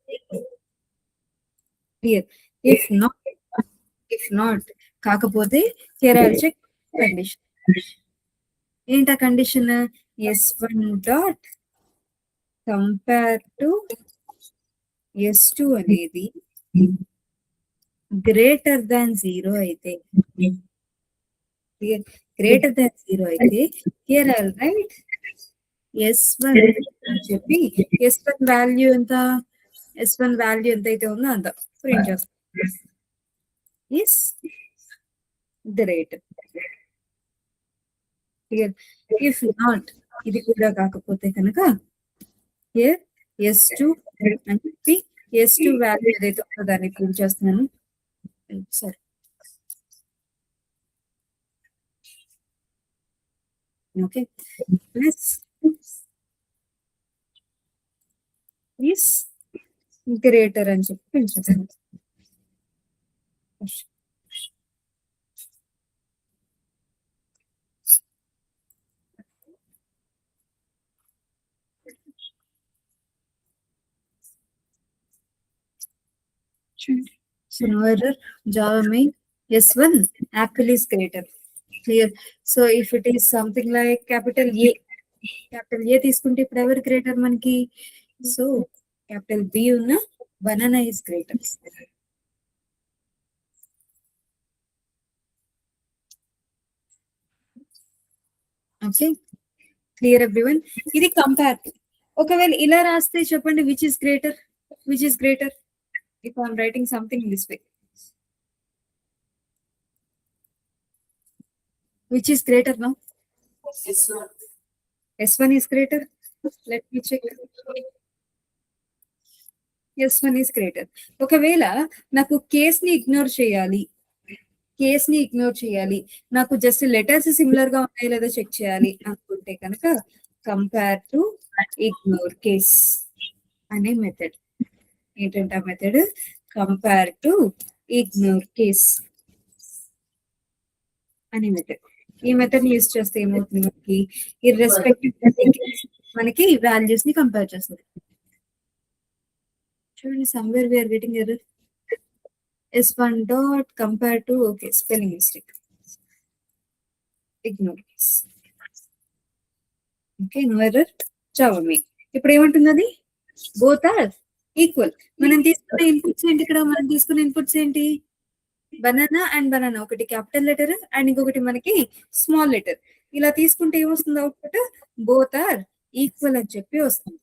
Clear? If not కాకపోతే here I will check condition. ఏంటా condition? S1 dot compare to S2 అనేది గ్రేటర్ దాన్ 0 అయితే, గ్రేటర్ దాన్ 0 అయితే here I will write S1 అని చెప్పి S1 value ఎంత అయితే ఉందో అంత ప్రింట్ చేస్తాం. Is greater. ఇఫ్ నాట్, ఇది కూడా కాకపోతే కనుక హియర్ S2 అని చెప్పి S2 వాల్యూ ఏదైతే ఉందో దాన్ని ప్రింట్ చేస్తున్నాను. సరే, ఓకే. ప్లస్ ఇస్ గ్రేటర్ అని చెప్పి ప్రింట్ చేస్తాను. So no error. Java main S1 apple is greater. Clear? So if it is something like capital A తీసుకుంటే ఇప్పుడు ఎవరు గ్రేటర్ మనకి? సో క్యాపిటల్ B ఉన్న banana is greater. Okay, clear everyone? ఇది compare. ఒకవేళ ఇలా రాస్తే చెప్పండి which is greater? If I'm writing something in this way, which is greater now? S1 is greater. Let me check. S1 is greater. ఒకవేళ నాకు case ని ignore చేయాలి, నాకు జస్ట్ లెటర్స్ సిమిలర్ గా ఉన్నాయో లేదో చెక్ చేయాలి అనుకుంటే కనుక కంపేర్ టు ఇగ్నోర్ కేస్ అనే మెథడ్. ఏంటంటే ఆ method compare to ignore case అనే మెథడ్. ఈ మెథడ్ యూస్ చేస్తే ఏమవుతుంది మనకి? ఇర్రెస్పెక్టివ్ మనకి వాల్యూస్ ని కంపేర్ చేస్తుంది. చూడండి, somewhere we're getting error. S1 dot compare to, okay, spelling mistake, ignore case. Okay, no error. Java main. ఇప్పుడు ఏమంటుంది అది? Both are equal. మనం తీసుకునే ఇన్పుట్స్ ఏంటి? బనానా అండ్ బనానా, ఒకటి క్యాపిటల్ లెటర్ అండ్ ఇంకొకటి మనకి స్మాల్ లెటర్. ఇలా తీసుకుంటే ఏమొస్తుంది అవుట్పుట్? బోత్ ఆర్ ఈక్వల్ అని చెప్పి వస్తుంది.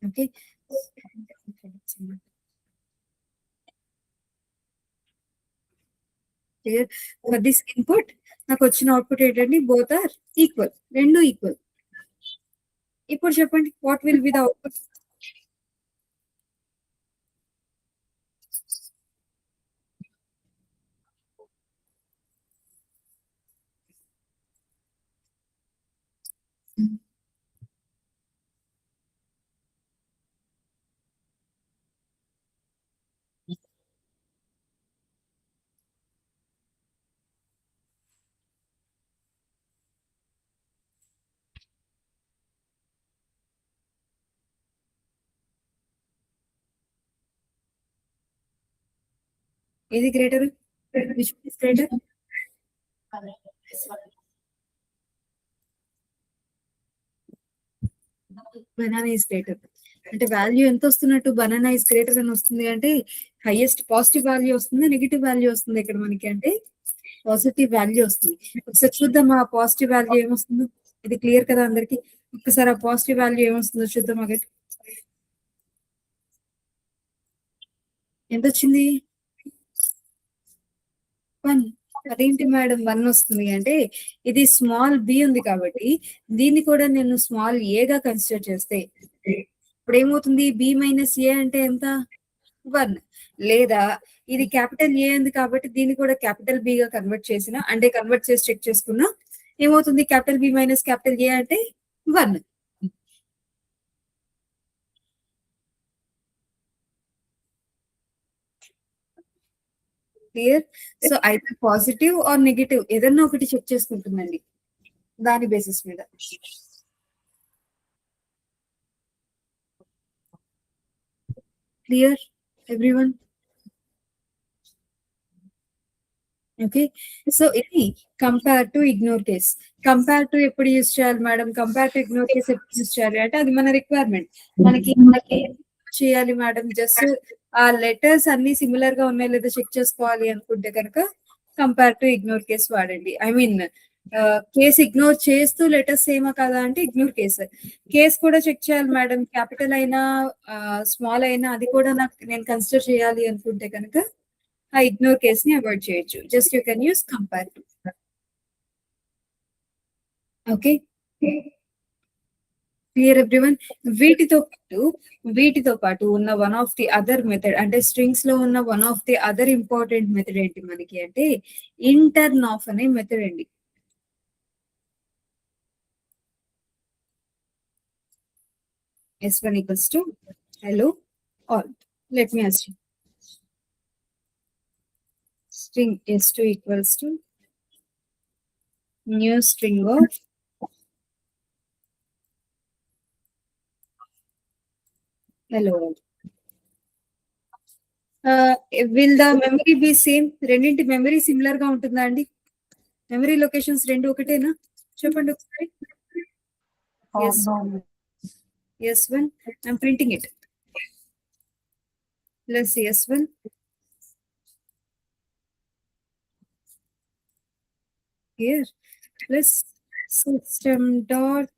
ఓకే, ఫర్ దిస్ ఇన్పుట్ నాకు వచ్చిన అవుట్పుట్ ఏంటంటే బోత్ ఆర్ ఈక్వల్, రెండు ఈక్వల్. ఇప్పుడు చెప్పండి what will be the output? ఏది greater? Which is greater? Banana is greater. అంటే వాల్యూ ఎంత వస్తున్నట్టు బనానా ఇస్ గ్రేటర్ అని వస్తుంది అంటే హైయెస్ట్ పాజిటివ్ వాల్యూ వస్తుంది, నెగిటివ్ వాల్యూ వస్తుంది ఇక్కడ మనకి అంటే పాజిటివ్ వాల్యూ వస్తుంది. ఒకసారి చూద్దాం ఆ పాజిటివ్ వాల్యూ ఏమొస్తుందో. ఇది క్లియర్ కదా అందరికి? ఒక్కసారి ఆ పాజిటివ్ వాల్యూ ఏమొస్తుందో చూద్దాం. అగట్ ఎంత వచ్చింది? 1. అదేంటి మేడం 1 వస్తుంది అంటే ఇది స్మాల్ బి ఉంది కాబట్టి దీన్ని కూడా నేను స్మాల్ ఏగా కన్సిడర్ చేస్తే ఇప్పుడు ఏమవుతుంది? బి మైనస్ ఏ అంటే ఎంత? 1. లేదా ఇది క్యాపిటల్ ఏ ఉంది కాబట్టి దీన్ని కూడా క్యాపిటల్ బి గా కన్వర్ట్ చేసిన అంటే కన్వర్ట్ చేసి చెక్ చేసుకున్నా ఏమవుతుంది? Capital B minus capital A అంటే 1. క్లియర్? సో అయితే పాజిటివ్ ఆర్ నెగిటివ్ ఏదన్నా ఒకటి చెక్ చేసుకుంటుందండి దాని బేసిస్ మీద. Clear everyone? ఓకే. సో ఇది compare to ignore case. Compare to ఎప్పుడు యూజ్ చేయాలి madam? Compare to ignore case ఎప్పుడు యూజ్ చేయాలి అంటే అది మన రిక్వైర్మెంట్. మనకి చేయాలి మేడం జస్ట్ ఆ లెటర్స్ అన్ని సిమిలర్ గా ఉన్నాయో లేదో చెక్ చేసుకోవాలి అనుకుంటే కనుక కంపేర్ టు ఇగ్నోర్ కేస్ వాడండి. ఐ మీన్ కేస్ ఇగ్నోర్ చేస్తూ లెటర్స్ సేమా కదా అంటే ఇగ్నోర్ కేస్. కేస్ కూడా చెక్ చేయాలి మేడం, క్యాపిటల్ అయినా స్మాల్ అయినా అది కూడా నేను కన్సిడర్ చేయాలి అనుకుంటే కనుక ఆ ఇగ్నోర్ కేస్ ని అవాయిడ్ చేయొచ్చు. Just you can use compare to. Okay clear everyone? వీటితో పాటు ఉన్న one of the other method అంటే స్ట్రింగ్స్ లో ఉన్న one of the other important method ఏంటి మనకి అంటే ఇంటర్న్ ఆఫ్ అనే మెథడ్ అండి. S1 equals to hello all. Let me ask you. String S2 equals to new string of hello all. Will the memory be same? రెండింటి memory similar గా ఉంటుందా అండి? Memory locations రెండు ఒకటేనా? చెప్పండి ఒకసారి. Yes. S1. I'm printing it. Let's see S1. Here. Plus system dot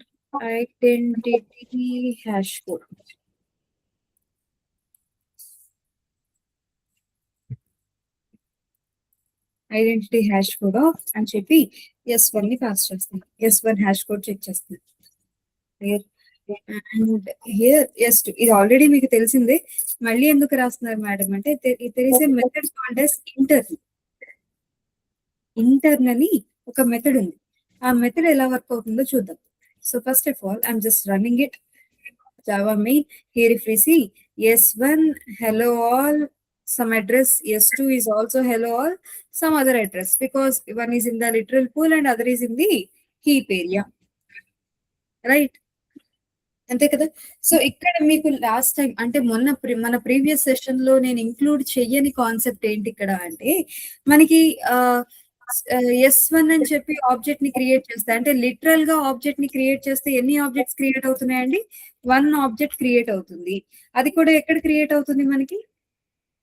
identity hash code. Identity hash code అని చెప్పి S1 ని పాస్ చేస్తాను. S1 హ్యాష్ కోడ్ చెక్ చేస్తాను. అండ్ హియర్ S2 ఇది ఆల్రెడీ మీకు తెలిసిందే, మళ్ళీ ఎందుకు రాస్తున్నారు మేడం అంటే there is a method called as intern అని ఒక మెథడ్ ఉంది. ఆ మెథడ్ ఎలా వర్క్ అవుతుందో చూద్దాం. So first of all I'm just running it. Java main. Here if we see S1 hello all, some address, S2 is also hello all, some other address because one is in the literal pool and other is in the heap area, right? అంతే కదా? So ఇక్కడ మీకు last time అంటే మన previous session లో నేను include చెయ్యని concept ఏంటి ఇక్కడ అంటే మనకి S1 అని చెప్పి ఆబ్జెక్ట్ ని క్రియేట్ చేస్తే అంటే లిటరల్ గా ఆబ్జెక్ట్ ని క్రియేట్ చేస్తే ఎన్ని ఆబ్జెక్ట్స్ క్రియేట్ అవుతున్నాయండి? 1 ఆబ్జెక్ట్ క్రియేట్ అవుతుంది. అది కూడా ఎక్కడ క్రియేట్ అవుతుంది మనకి?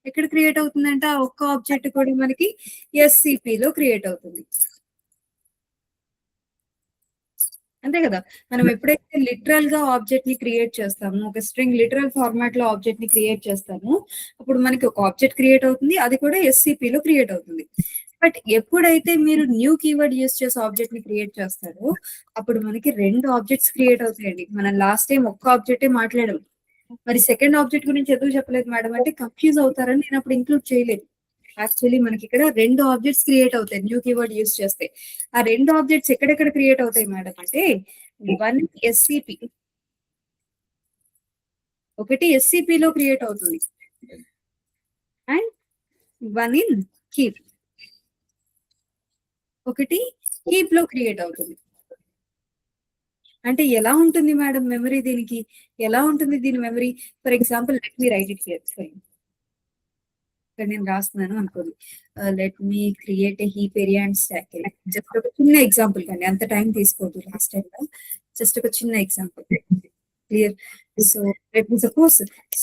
ఎక్కడ క్రియేట్ అవుతుంది అంటే ఆ ఒక్క ఆబ్జెక్ట్ కూడా మనకి SCP లో క్రియేట్ అవుతుంది. అంతే కదా? మనం ఎప్పుడైతే లిటరల్ గా ఆబ్జెక్ట్ ని క్రియేట్ చేస్తామో, ఒక స్ట్రింగ్ లిటరల్ ఫార్మాట్ లో ఆబ్జెక్ట్ ని క్రియేట్ చేస్తామో అప్పుడు మనకి ఒక ఆబ్జెక్ట్ క్రియేట్ అవుతుంది, అది కూడా SCP లో క్రియేట్ అవుతుంది. బట్ ఎప్పుడైతే మీరు న్యూ కీవర్డ్ యూస్ చేసి ఆబ్జెక్ట్ ని క్రియేట్ చేస్తారో అప్పుడు మనకి 2 ఆబ్జెక్ట్స్ క్రియేట్ అవుతాయండి. మనం లాస్ట్ టైం ఒక్క ఆబ్జెక్టే మాట్లాడాం, మరి సెకండ్ ఆబ్జెక్ట్ గురించి ఎందుకు చెప్పలేదు మేడం అంటే కన్ఫ్యూజ్ అవుతారని నేను అప్పుడు ఇంక్లూడ్ చేయలేదు. యాక్చువల్లీ మనకి ఇక్కడ 2 ఆబ్జెక్ట్స్ క్రియేట్ అవుతాయి న్యూ కీవర్డ్ యూస్ చేస్తే. ఆ 2 ఆబ్జెక్ట్స్ ఎక్కడెక్కడ క్రియేట్ అవుతాయి మేడం అంటే 1 SCP, ఒకటి SCP లో క్రియేట్ అవుతుంది అండ్ 1 ఇన్ హీప్, ఒకటి హీప్ లో క్రియేట్ అవుతుంది. అంటే ఎలా ఉంటుంది మేడం మెమరీ దీనికి? ఎలా ఉంటుంది దీని memory? For example let me right it here. ఇక్కడ నేను రాస్తున్నాను అనుకోండి. Let me create a heap area and stock area. Just ఒక చిన్న ఎగ్జాంపుల్ కండి, అంత టైం తీసుకోవద్దు లాస్ట్ టైం లో. జస్ట్ ఒక చిన్న example. Clear? So let me suppose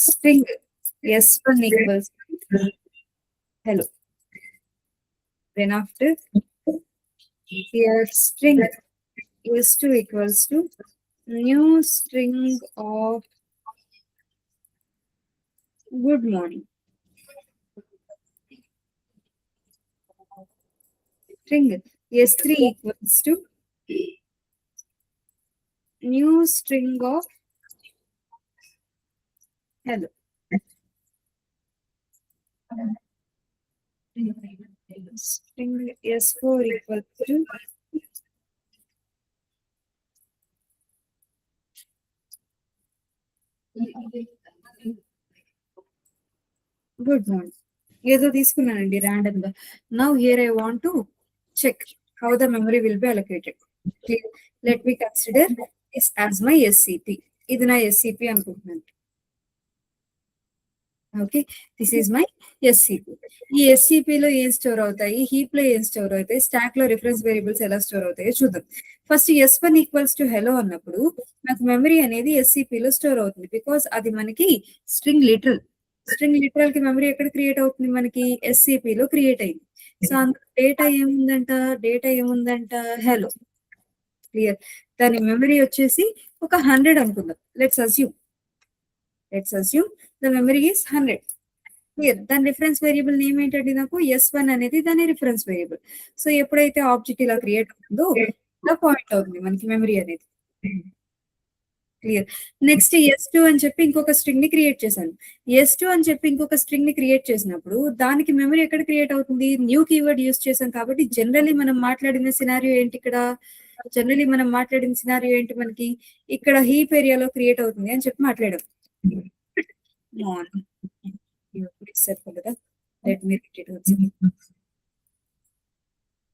string S1 equals hello. Then after here string S2 equals to new string of good morning. String S3 equals to new string of hello. String S4 equals to good morning. ఏదో తీసుకున్నానండి random గా. Now here I want to check how the memory will be allocated. Clear? Let me consider this as my SCP. ఇది నా SCP అనుకుంటున్నాను. Okay, this is my SCP. ఈ SCP లో ఏం store అవుతాయి, హీప్ లో ఏం స్టోర్ అవుతాయి, స్టాక్ లో రిఫరెన్స్ వేరియబుల్స్ ఎలా స్టోర్ అవుతాయో చూద్దాం. First S1 equals to hello అన్నప్పుడు నాకు మెమరీ అనేది SCP లో స్టోర్ అవుతుంది, బికాస్ అది మనకి స్ట్రింగ్ లిటరల్. స్ట్రింగ్ లిటరల్ కి మెమరీ ఎక్కడ క్రియేట్ అవుతుంది, మనకి SCP లో క్రియేట్ అయింది. సో అందులో డేటా ఏముందంట హెలో. క్లియర్? దాని మెమరీ వచ్చేసి ఒక 100 అనుకుందాం. Let's assume the memory is 100. Here దాని రిఫరెన్స్ వేరియబుల్ నేమ్ ఏంటంటే నాకు S1 అనేది దాని రిఫరెన్స్ వేరియబుల్. సో ఎప్పుడైతే ఆబ్జెక్ట్ ఇలా క్రియేట్ అవుతుందో ఇలా పాయింట్ అవుతుంది మనకి మెమరీ అనేది. క్లియర్? నెక్స్ట్ S2 అని చెప్పి ఇంకొక స్ట్రింగ్ ని క్రియేట్ చేశాను. S2 అని చెప్పి ఇంకొక స్ట్రింగ్ ని క్రియేట్ చేసినప్పుడు దానికి మెమరీ ఎక్కడ క్రియేట్ అవుతుంది, న్యూ కీవర్డ్ యూస్ చేశాం కాబట్టి జనరలీ మనం మాట్లాడిన సినారియో ఏంటి ఇక్కడ, మనకి ఇక్కడ హీప్ ఏరియాలో క్రియేట్ అవుతుంది అని చెప్పి మాట్లాడాం. కదా, let me read it once again.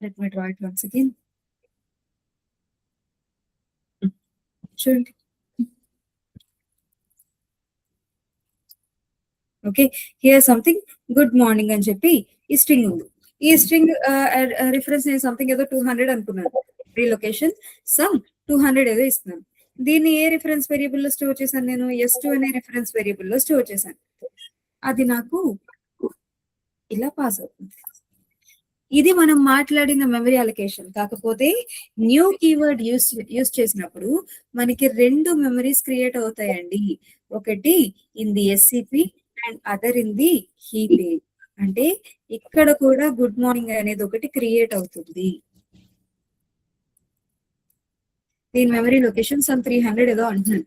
Let me draw it once again. చూడండి. Okay, hear something good morning అని చెప్పి ఈ స్ట్రింగ్ ఉంది. ఈ స్ట్రింగ్ రిఫరెన్స్ నేను సంథింగ్ ఏదో 200 అనుకున్నాను. రీలొకేషన్ సమ్ 200 ఏదో ఇస్తున్నాను. దీన్ని ఏ రిఫరెన్స్ వేరియబుల్ లో స్టోర్ చేశాను, నేను S2 అనే రిఫరెన్స్ వేరియబుల్ లో స్టోర్ చేశాను. అది నాకు ఇలా పాస్ అవుతుంది. ఇది మనం మాట్లాడిన మెమరీ అలొకేషన్. కాకపోతే న్యూ కీవర్డ్ యూస్ చేసినప్పుడు మనకి 2 మెమరీస్ క్రియేట్ అవుతాయండి. ఒకటి in the SCP and other in the heap. అంటే ఇక్కడ కూడా గుడ్ మార్నింగ్ అనేది ఒకటి క్రియేట్ అవుతుంది. దీని మెమరీ లొకేషన్ సమ్ 300 ఏదో అంటున్నాను.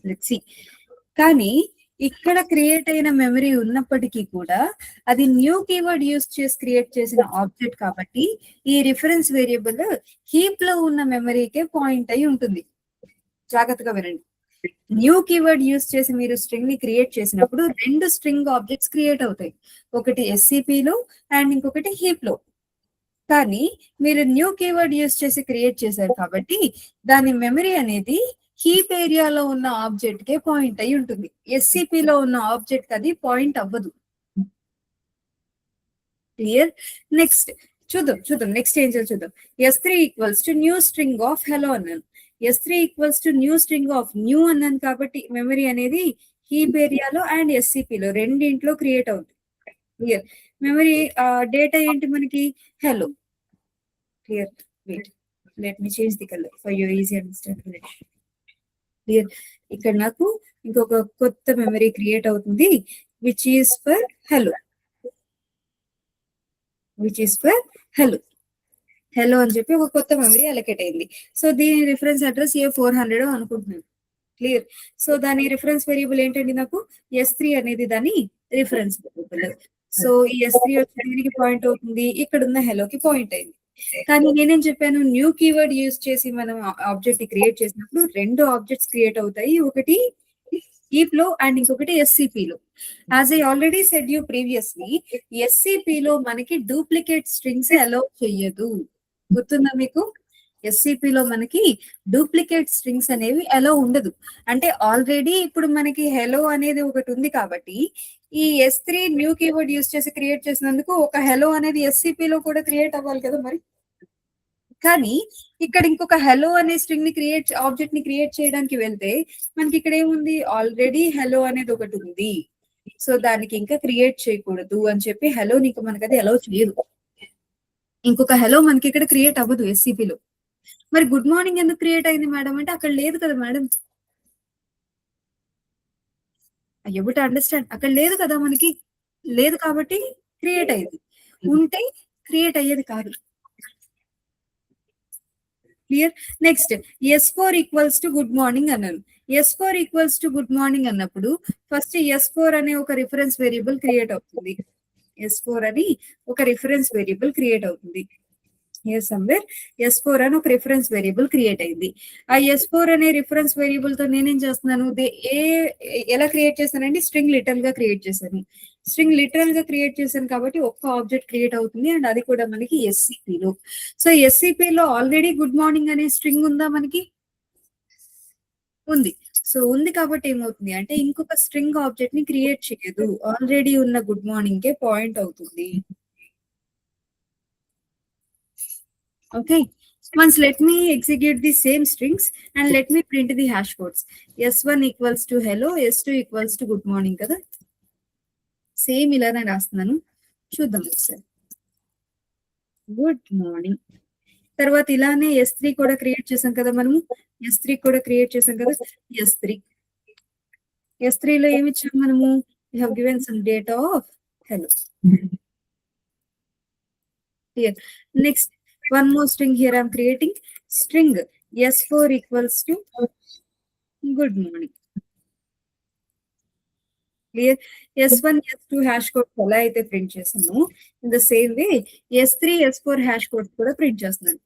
Let's see. కానీ ఇక్కడ క్రియేట్ అయిన మెమరీ ఉన్నప్పటికీ కూడా అది న్యూ కీవర్డ్ యూస్ చేసి క్రియేట్ చేసిన ఆబ్జెక్ట్ కాబట్టి ఈ రిఫరెన్స్ వేరియబుల్ హీప్ లో ఉన్న మెమరీకే పాయింట్ అయి ఉంటుంది. జాగ్రత్తగా వినండి. న్యూ కీవర్డ్ యూస్ చేసి మీరు స్ట్రింగ్ ని క్రియేట్ చేసినప్పుడు 2 స్ట్రింగ్ ఆబ్జెక్ట్స్ క్రియేట్ అవుతాయి. ఒకటి SCP లో అండ్ ఇంకొకటి హీప్ లో. కానీ మీరు న్యూ కీవర్డ్ యూస్ చేసి క్రియేట్ చేశారు కాబట్టి దాని మెమరీ అనేది హీప్ ఏరియాలో ఉన్న ఆబ్జెక్ట్ కే పాయింట్ అయి ఉంటుంది. SCP లో ఉన్న ఆబ్జెక్ట్ అది పాయింట్ అవ్వదు. క్లియర్? నెక్స్ట్ చూద్దాం నెక్స్ట్ ఏం చేయాలి చూద్దాం. S3 equals to new string of hello అన్నాను. S3 equals to new string of new అన్నాను కాబట్టి మెమరీ అనేది హీప్ ఏరియాలో అండ్ SCP లో రెండింట్లో క్రియేట్ అవుతుంది. క్లియర్? మెమరీ డేటా ఏంటి మనకి hello. Clear? Wait, let me change the colour for your easy understanding. Clear? ఇక్కడ నాకు ఇంకొక కొత్త మెమరీ క్రియేట్ అవుతుంది which is for hello. Hello అని చెప్పి ఒక కొత్త మెమరీ అలొకేట్ అయింది. సో దీని రిఫరెన్స్ అడ్రస్ A400 అనుకుంటున్నాను. క్లియర్? సో దాని రిఫరెన్స్ వేరియబుల్ ఏంటండి నాకు S3 అనేది దాని రిఫరెన్స్ వేరియబుల్. సో ఈ S3 వచ్చి పాయింట్ అవుతుంది, ఇక్కడ ఉన్న హెలోకి పాయింట్ అయింది. కానీ నేనేం చెప్పాను, న్యూ కీవర్డ్ యూస్ చేసి మనం ఆబ్జెక్ట్ ని క్రియేట్ చేసినప్పుడు 2 ఆబ్జెక్ట్స్ క్రియేట్ అవుతాయి. ఒకటి హీప్ లో అండ్ ఇంకొకటి SCP లో. As I already said you previously, SCP లో మనకి డూప్లికేట్ స్ట్రింగ్స్ అలౌ చెయ్యదు. గుర్తుందా మీకు? SCP లో మనకి డూప్లికేట్ స్ట్రింగ్స్ అనేవి అలో ఉండదు. అంటే ఆల్రెడీ ఇప్పుడు మనకి హెలో అనేది ఒకటి ఉంది కాబట్టి ఈ S3 న్యూ కీవర్డ్ యూస్ చేసి క్రియేట్ చేసినందుకు ఒక హెలో అనేది SCP లో కూడా క్రియేట్ అవ్వాలి కదా మరి. కానీ ఇక్కడ ఇంకొక హెలో అనే స్ట్రింగ్ ని ఆబ్జెక్ట్ ని క్రియేట్ చేయడానికి వెళ్తే మనకి ఇక్కడ ఏముంది, ఆల్రెడీ హెలో అనేది ఒకటి ఉంది, సో దానికి ఇంకా క్రియేట్ చేయకూడదు అని చెప్పి హెలో నీకు మనకి అది అలౌ చేయదు. ఇంకొక హెలో మనకి ఇక్కడ క్రియేట్ అవ్వదు SCP లో. మరి గుడ్ మార్నింగ్ ఎందుకు క్రియేట్ అయింది మేడం అంటే అక్కడ లేదు కదా మేడం. ఎబుట్ అండర్స్టాండ్, అక్కడ లేదు కదా మనకి, లేదు కాబట్టి క్రియేట్ అయ్యేది, ఉంటే క్రియేట్ అయ్యేది కాదు. Clear. Next S4 equals to good morning అన్నాను. S4 equals to good morning అన్నప్పుడు ఫస్ట్ S4 అనే ఒక రిఫరెన్స్ వేరియబుల్ క్రియేట్ అవుతుంది. S4 అని ఒక రిఫరెన్స్ వేరియబుల్ క్రియేట్ అవుతుంది. సమ్వేర్ S4 అని ఒక రిఫరెన్స్ వేరియబుల్ క్రియేట్ అయింది. ఆ S4 అనే రిఫరెన్స్ వేరియబుల్ తో నేనేం చేస్తున్నాను, ఎలా క్రియేట్ చేశానండి, స్ట్రింగ్ లిటరల్ గా క్రియేట్ చేశాను. స్ట్రింగ్ లిటరల్ గా క్రియేట్ చేశాను కాబట్టి ఒక్క ఆబ్జెక్ట్ క్రియేట్ అవుతుంది, అండ్ అది కూడా మనకి SCP లో. సో SCP లో ఆల్రెడీ గుడ్ మార్నింగ్ అనే స్ట్రింగ్ ఉందా మనకి, ఉంది. సో ఉంది కాబట్టి ఏమవుతుంది అంటే ఇంకొక స్ట్రింగ్ ఆబ్జెక్ట్ ని క్రియేట్ చేయదు, ఆల్రెడీ ఉన్న గుడ్ మార్నింగ్ కే పాయింట్ అవుతుంది. Okay, once let me execute the same strings and let me print the hash codes. S1 equals to hello, S2 equals to good morning కదా, same ఇలానే రాస్తున్నాను, చూద్దాం ఒకసారి. Good morning తర్వాత ఇలానే S3 కూడా create చేసాం కదా మనము, S3 కూడా క్రియేట్ చేసాం కదా. S3 లో ఏమి ఇచ్చాం మనము, we have given some data of hello. Here next one more string here I'm creating, string S4 equals to good morning. Clear. S1 S2 hash code ఎలా అయితే ప్రింట్ చేసాను, in the same way S3 S4 hash code కూడా print చేస్తున్నాను.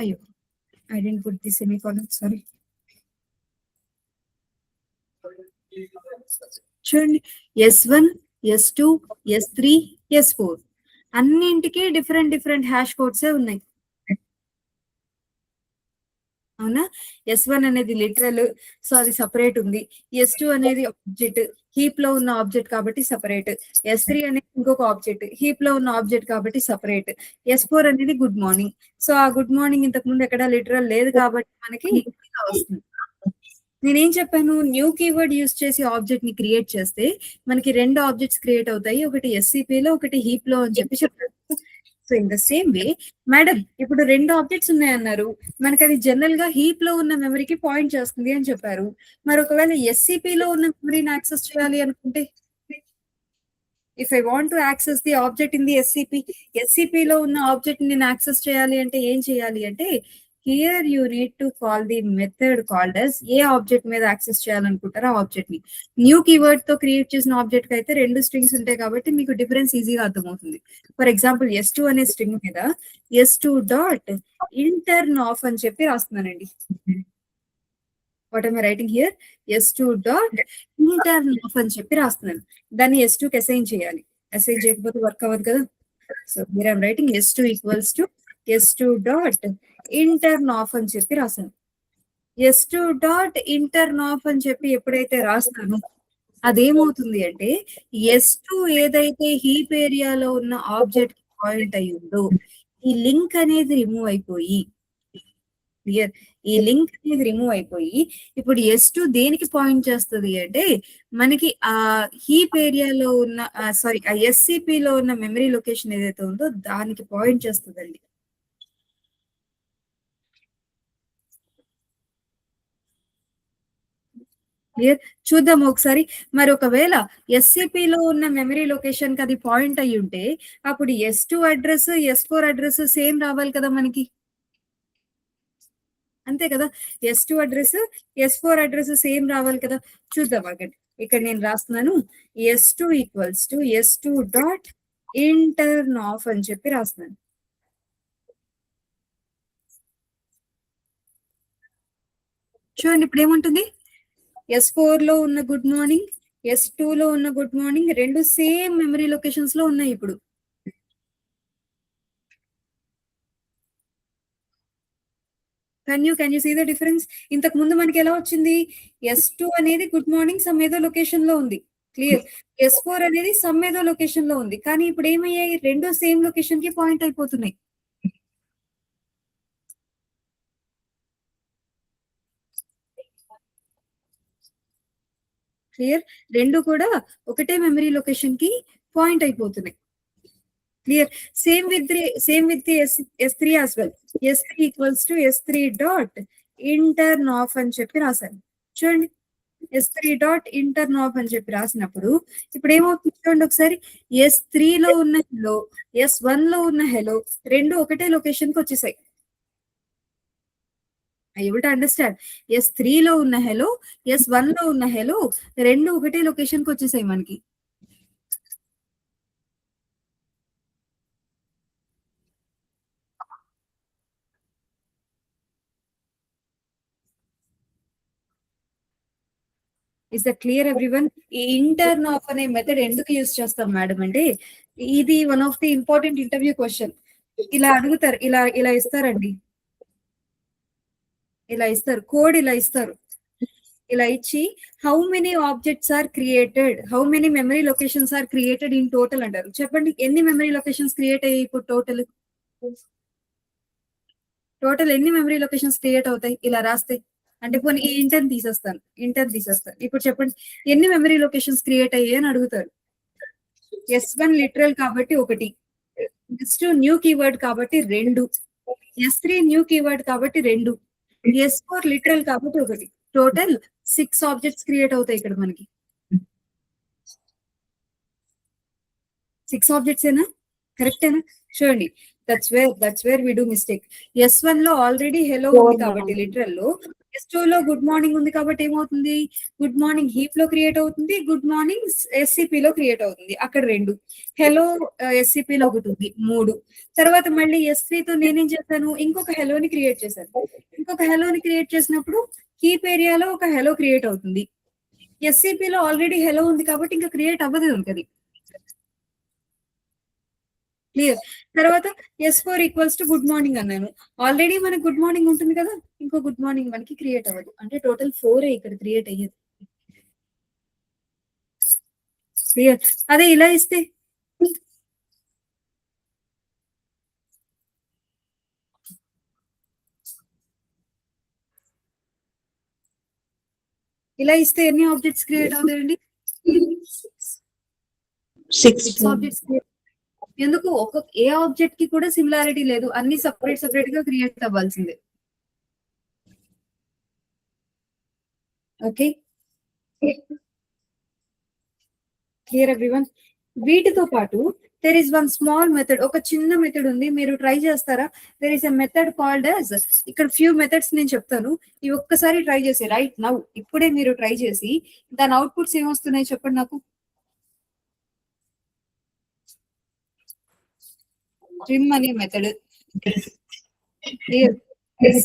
అయ్యో, I didn't put the semicolon, sorry. చూడండి, S1 S2 S3 S4 అన్నింటికి different hash కోడ్సే ఉన్నాయి, అవునా. S1 అనేది లిటరల్, సో అది సపరేట్ ఉంది. S2 అనేది ఆబ్జెక్ట్, హీప్ లో ఉన్న ఆబ్జెక్ట్ కాబట్టి సపరేట్. S3 అనేది ఇంకొక ఆబ్జెక్ట్, హీప్ లో ఉన్న ఆబ్జెక్ట్ కాబట్టి సపరేట్. S4 అనేది గుడ్ మార్నింగ్, సో ఆ గుడ్ మార్నింగ్ ఇంతకు ముందు ఎక్కడ లిటరల్ లేదు కాబట్టి మనకి ఇలా వస్తుంది. నేనేం చెప్పాను, న్యూ కీవర్డ్ యూస్ చేసి ఆబ్జెక్ట్ ని క్రియేట్ చేస్తే మనకి రెండు ఆబ్జెక్ట్స్ క్రియేట్ అవుతాయి, ఒకటి SCP లో ఒకటి హీప్ లో అని చెప్పి చెప్పాను. So in the same way madam ఇప్పుడు రెండు ఆబ్జెక్ట్స్ ఉన్నాయన్నారు, మనకి అది జనరల్ గా హీప్ లో ఉన్న మెమరీకి పాయింట్ చేస్తుంది అని చెప్పారు. మరి ఒకవేళ SCP లో ఉన్న మెమరీని యాక్సెస్ చేయాలి అనుకుంటే, if I want to access the object in the SCP లో ఉన్న ఆబ్జెక్ట్ ని నేను యాక్సెస్ చేయాలి అంటే ఏం చేయాలి అంటే, here you need to call the method called as A object మీద యాక్సెస్ చేయాలనుకుంటారో ఆ ఆబ్జెక్ట్ ని. న్యూ కీవర్డ్ తో క్రియేట్ చేసిన ఆబ్జెక్ట్ అయితే రెండు స్ట్రింగ్స్ ఉంటాయి కాబట్టి మీకు డిఫరెన్స్ ఈజీగా అర్థమవుతుంది. ఫర్ ఎగ్జాంపుల్ S2 అనే స్ట్రింగ్ మీద S2 డాట్ ఇంటర్న్ ఆఫ్ అని చెప్పి రాస్తున్నానండి. What am I writing here? S2 dot intern of అని చెప్పి రాస్తున్నాను. దాన్ని S2 కి అసైన్ చేయాలి, అసైన్ చేయకపోతే వర్క్ అవ్వదు కదా. So here I'm writing S2 equals to S2 dot intern of అని చెప్పి రాసాను. S2 డాట్ ఇంటర్న్ ఆఫ్ అని చెప్పి ఎప్పుడైతే రాస్తానో అదేమవుతుంది అంటే, S2 ఏదైతే హీప్ ఏరియాలో ఉన్న ఆబ్జెక్ట్ పాయింట్ అయి ఉందో ఈ లింక్ అనేది రిమూవ్ అయిపోయి, క్లియర్, ఈ లింక్ అనేది రిమూవ్ అయిపోయి ఇప్పుడు S2 దేనికి పాయింట్ చేస్తుంది అంటే మనకి ఆ హీప్ ఏరియాలో ఉన్న సారీ ఆ SCP లో ఉన్న మెమరీ లొకేషన్ ఏదైతే ఉందో దానికి పాయింట్ చేస్తుందండి. క్లియర్. చూద్దాం ఒకసారి. మరి ఒకవేళ SCP లో ఉన్న మెమరీ లొకేషన్ కి అది పాయింట్ అయి ఉంటే అప్పుడు S2 address S4 address same రావాలి కదా మనకి, అంతే కదా. S2 address S4 address same రావాలి కదా. చూద్దాం అక్కడ, ఇక్కడ నేను రాస్తున్నాను S2 equals to S2 dot intern of అని చెప్పి రాస్తున్నాను. చూడండి ఇప్పుడు ఏముంటుంది, S4 లో ఉన్న గుడ్ మార్నింగ్, S2 లో ఉన్న గుడ్ మార్నింగ్ రెండు సేమ్ మెమరీ లొకేషన్స్ లో ఉన్నాయి ఇప్పుడు. Can you see the difference? ఇంతకు ముందు మనకి ఎలా వచ్చింది, S2 అనేది గుడ్ మార్నింగ్ సమ్ ఏదో లొకేషన్ లో ఉంది, క్లియర్. S4 అనేది సమ్ ఏదో లొకేషన్ లో ఉంది, కానీ ఇప్పుడు ఏమయ్యాయి, రెండు సేమ్ లొకేషన్ కి పాయింట్ అయిపోతున్నాయి. క్లియర్, రెండు కూడా ఒకటే మెమరీ లొకేషన్ కి పాయింట్ అయిపోతున్నాయి. Clear. Same with S3 as well. S3 equals to S3 dot intern of అని చెప్పి రాశాను. చూడండి, S3 డాట్ ఇంటర్న్ ఆఫ్ అని చెప్పి రాసినప్పుడు ఇప్పుడు ఏమవుతుంది చూడండి ఒకసారి, S3 లో ఉన్న హెలో, S1 లో ఉన్న హెలో రెండు ఒకటే లొకేషన్ కి వచ్చేసాయి. I able to understand. S3 లో ఉన్న హెలో, S1 లో ఉన్న హెలో రెండు ఒకటే లొకేషన్ కి వచ్చేసాయి మనకి. Is the clear everyone? ఈ ఇంటర్న్ ఆఫ్ అనే మెథడ్ ఎందుకు యూజ్ చేస్తాం మేడం అంటే, ఇది one of the important interview question. ఇలా అడుగుతారు, ఇలా ఇలా ఇస్తారండి, ఇలా ఇస్తారు కోడ్, ఇలా ఇస్తారు, ఇలా ఇచ్చి how many objects are created, how many memory locations are created in total అంటారు. చెప్పండి ఎన్ని మెమరీ లొకేషన్స్ క్రియేట్ అయ్యాయి ఇప్పుడు టోటల్? టోటల్ ఎన్ని మెమరీ లొకేషన్స్ క్రియేట్ అవుతాయి ఇలా రాస్తే? అంటే పోనీ ఈ ఇంటర్ తీసేస్తాను, ఇప్పుడు చెప్పండి ఎన్ని మెమరీ లొకేషన్స్ క్రియేట్ అయ్యాయి అని అడుగుతారు. S1 లిటరల్ కాబట్టి ఒకటి, S2 న్యూ కీవర్డ్ కాబట్టి రెండు, S3 న్యూ కీవర్డ్ కాబట్టి రెండు, S4 లిటరల్ కాబట్టి ఒకటి. టోటల్ 6 ఆబ్జెక్ట్స్ క్రియేట్ అవుతాయి ఇక్కడ మనకి. 6 ఆబ్జెక్ట్స్ ఏనా, కరెక్టేనా? చూడండి, that's where we do mistake. S1 లో ఆల్రెడీ హెలో ఉంది కాబట్టి లిటరల్ లో, S2 లో గుడ్ మార్నింగ్ ఉంది కాబట్టి ఏమవుతుంది, గుడ్ మార్నింగ్ హీప్ లో క్రియేట్ అవుతుంది, గుడ్ మార్నింగ్ SCP లో క్రియేట్ అవుతుంది, అక్కడ రెండు. హెలో SCP లో ఒకటి ఉంది, మూడు. తర్వాత మళ్ళీ S3 తో నేనేం చేశాను, ఇంకొక హెలోని క్రియేట్ చేశాను. ఇంకొక హెలోని క్రియేట్ చేసినప్పుడు హీప్ ఏరియాలో ఒక హెలో క్రియేట్ అవుతుంది. SCP లో ఆల్రెడీ హెలో ఉంది కాబట్టి ఇంకా క్రియేట్ అవ్వదు ఉంటుంది. క్లియర్. తర్వాత S4 equals to good morning అన్నాను, ఆల్రెడీ మనకి గుడ్ మార్నింగ్ ఉంటుంది కదా, ఇంకో గుడ్ మార్నింగ్ మనకి క్రియేట్ అవ్వదు, అంటే టోటల్ 4 ఇక్కడ క్రియేట్ అయ్యేది. క్లియర్. అదే ఇలా ఇస్తే, ఇలా ఇస్తే ఎన్ని ఆబ్జెక్ట్స్ క్రియేట్ అవుతాయండి? 6 ఆబ్జెక్ట్స్. ఎందుకు, ఏ ఆబ్జెక్ట్ కి కూడా సిమిలారిటీ లేదు, అన్ని సపరేట్ గా క్రియేట్ అవ్వాల్సిందే. Okay, clear everyone? వీటితో పాటు there is one small method, ఒక చిన్న మెథడ్ ఉంది, మీరు ట్రై చేస్తారా? There is a method called as, ఇక్కడ ఫ్యూ మెథడ్స్ నేను చెప్తాను, ఇవి ఒక్కసారి ట్రై చేసి రైట్ నౌ, ఇప్పుడే మీరు ట్రై చేసి దాని అవుట్పుట్స్ ఏమొస్తున్నాయి చెప్పండి నాకు. ట్రిమ్ అనే మెథడ్,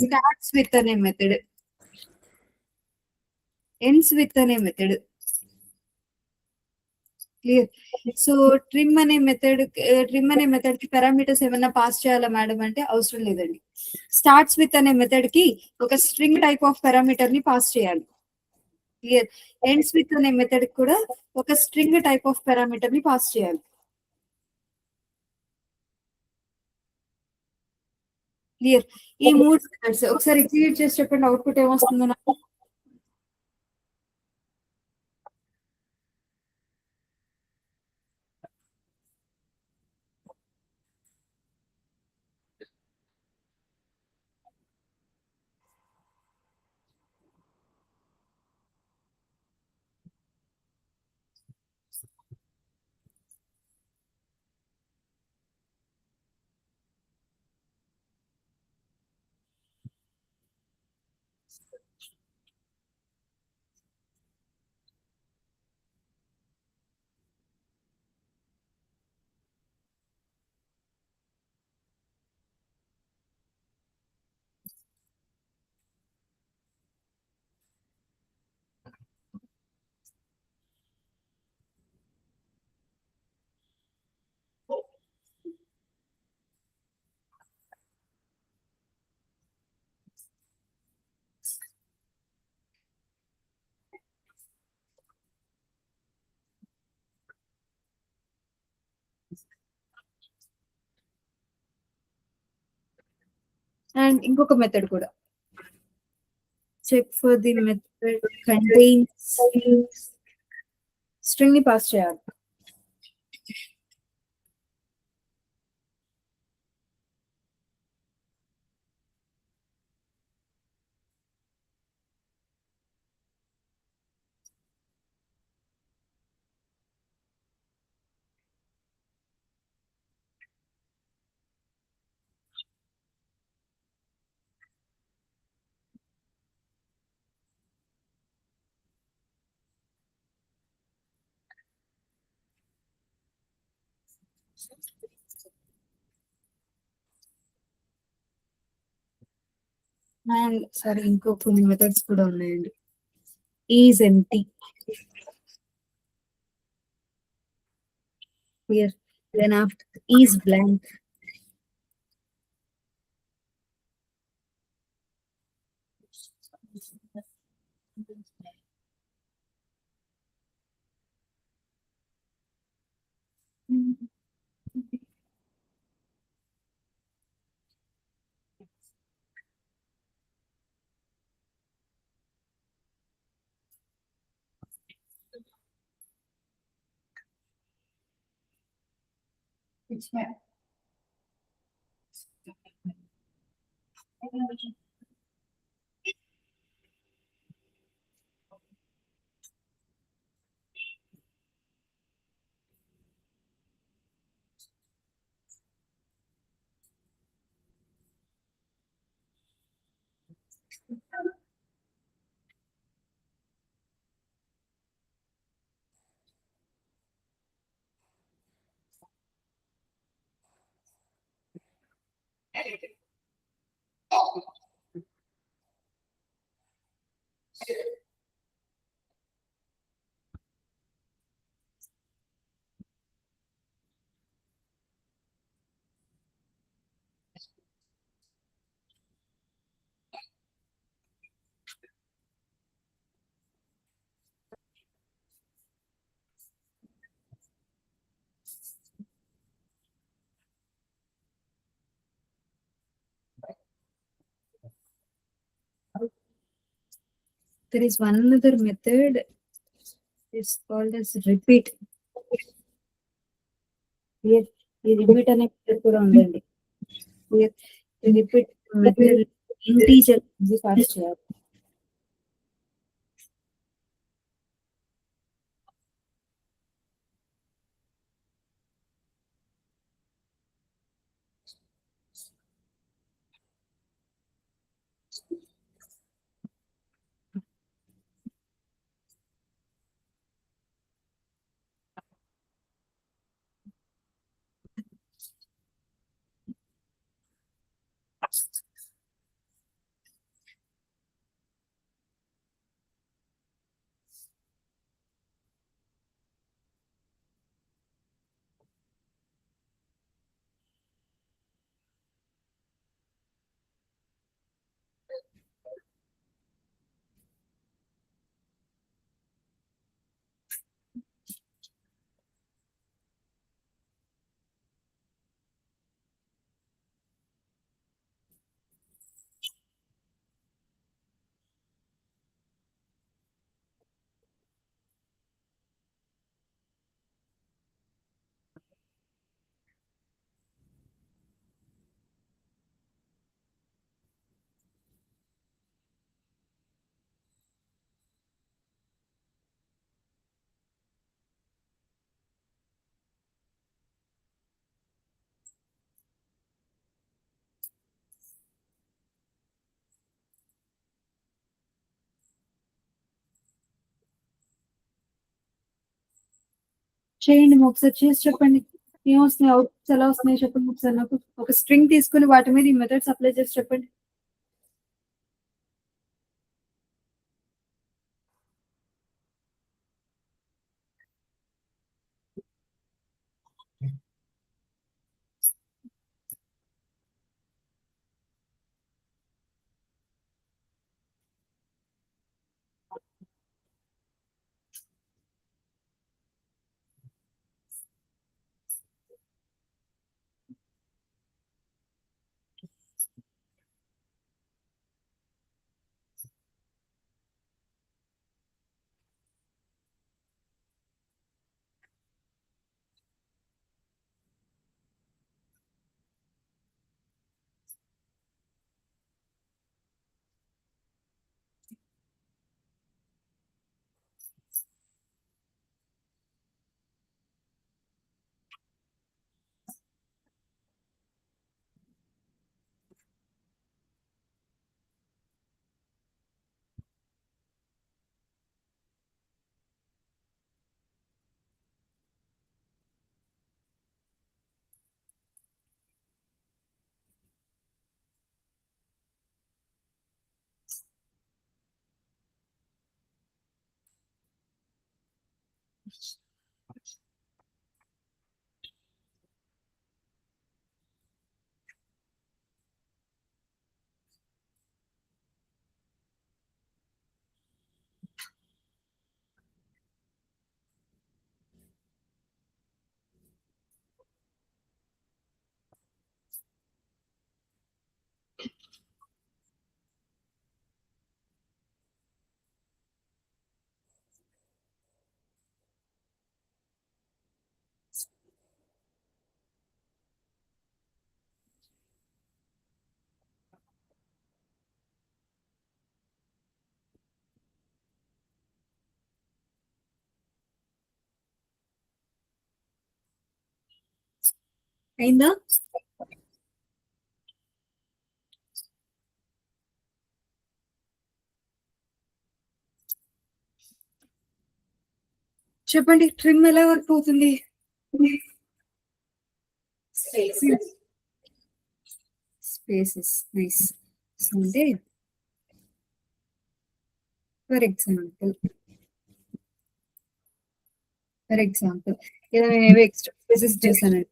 స్టార్ట్స్ విత్ అనే మెథడ్, ఎండ్స్ విత్ అనే మెథడ్. క్లియర్. సో ట్రిమ్ అనే మెథడ్ కి పారామీటర్స్ ఏమైనా పాస్ చేయాలా మేడం అంటే అవసరం లేదండి. స్టార్ట్స్ విత్ అనే మెథడ్ కి ఒక స్ట్రింగ్ టైప్ ఆఫ్ పారామీటర్ ని పాస్ చేయాలి. క్లియర్. ఎండ్స్ విత్ అనే మెథడ్ కూడా ఒక స్ట్రింగ్ టైప్ ఆఫ్ పారామీటర్ ని పాస్ చేయాలి. క్లియర్. ఈ మూడు మెథడ్స్ ఒకసారి ఎగ్జిక్యూట్ చేసి చెప్పండి, అవుట్పుట్ ఏమొస్తుందో నాకు. అండ్ ఇంకొక మెథడ్ కూడా check for the method contains string ని పాస్ చేయాలి. అండ్ సరే ఇంకో కొన్ని మెథడ్స్ కూడా ఉన్నాయండి. Is empty here, then after is blank. Which one? There is one other method. It's called as repeat. Here, ఈ repeat అనే method కూడా ఉందండి. Here, ఈ repeat method ఇంటీజర్ పాస్ చేయాలి. చేయండి ఒకసారి చేసి చెప్పండి. ఏమొస్తున్నాయి అవుట్పుట్స్ ఎలా వస్తున్నాయి చెప్పండి ఒకసారి నాకు. ఒక స్ట్రింగ్ తీసుకుని వాటి మీద ఈ మెథడ్స్ అప్లై చేసి చెప్పండి. అయిందా? చెప్పండి, ట్రిమ్ ఎలా వర్క్ అవుతుంది? Spaces nice. అంటే ఫర్ ఎగ్జాంపుల్ ఇలా నేను ఏవో ఎక్స్ట్రా స్పేసెస్ ఇచ్చేసానండి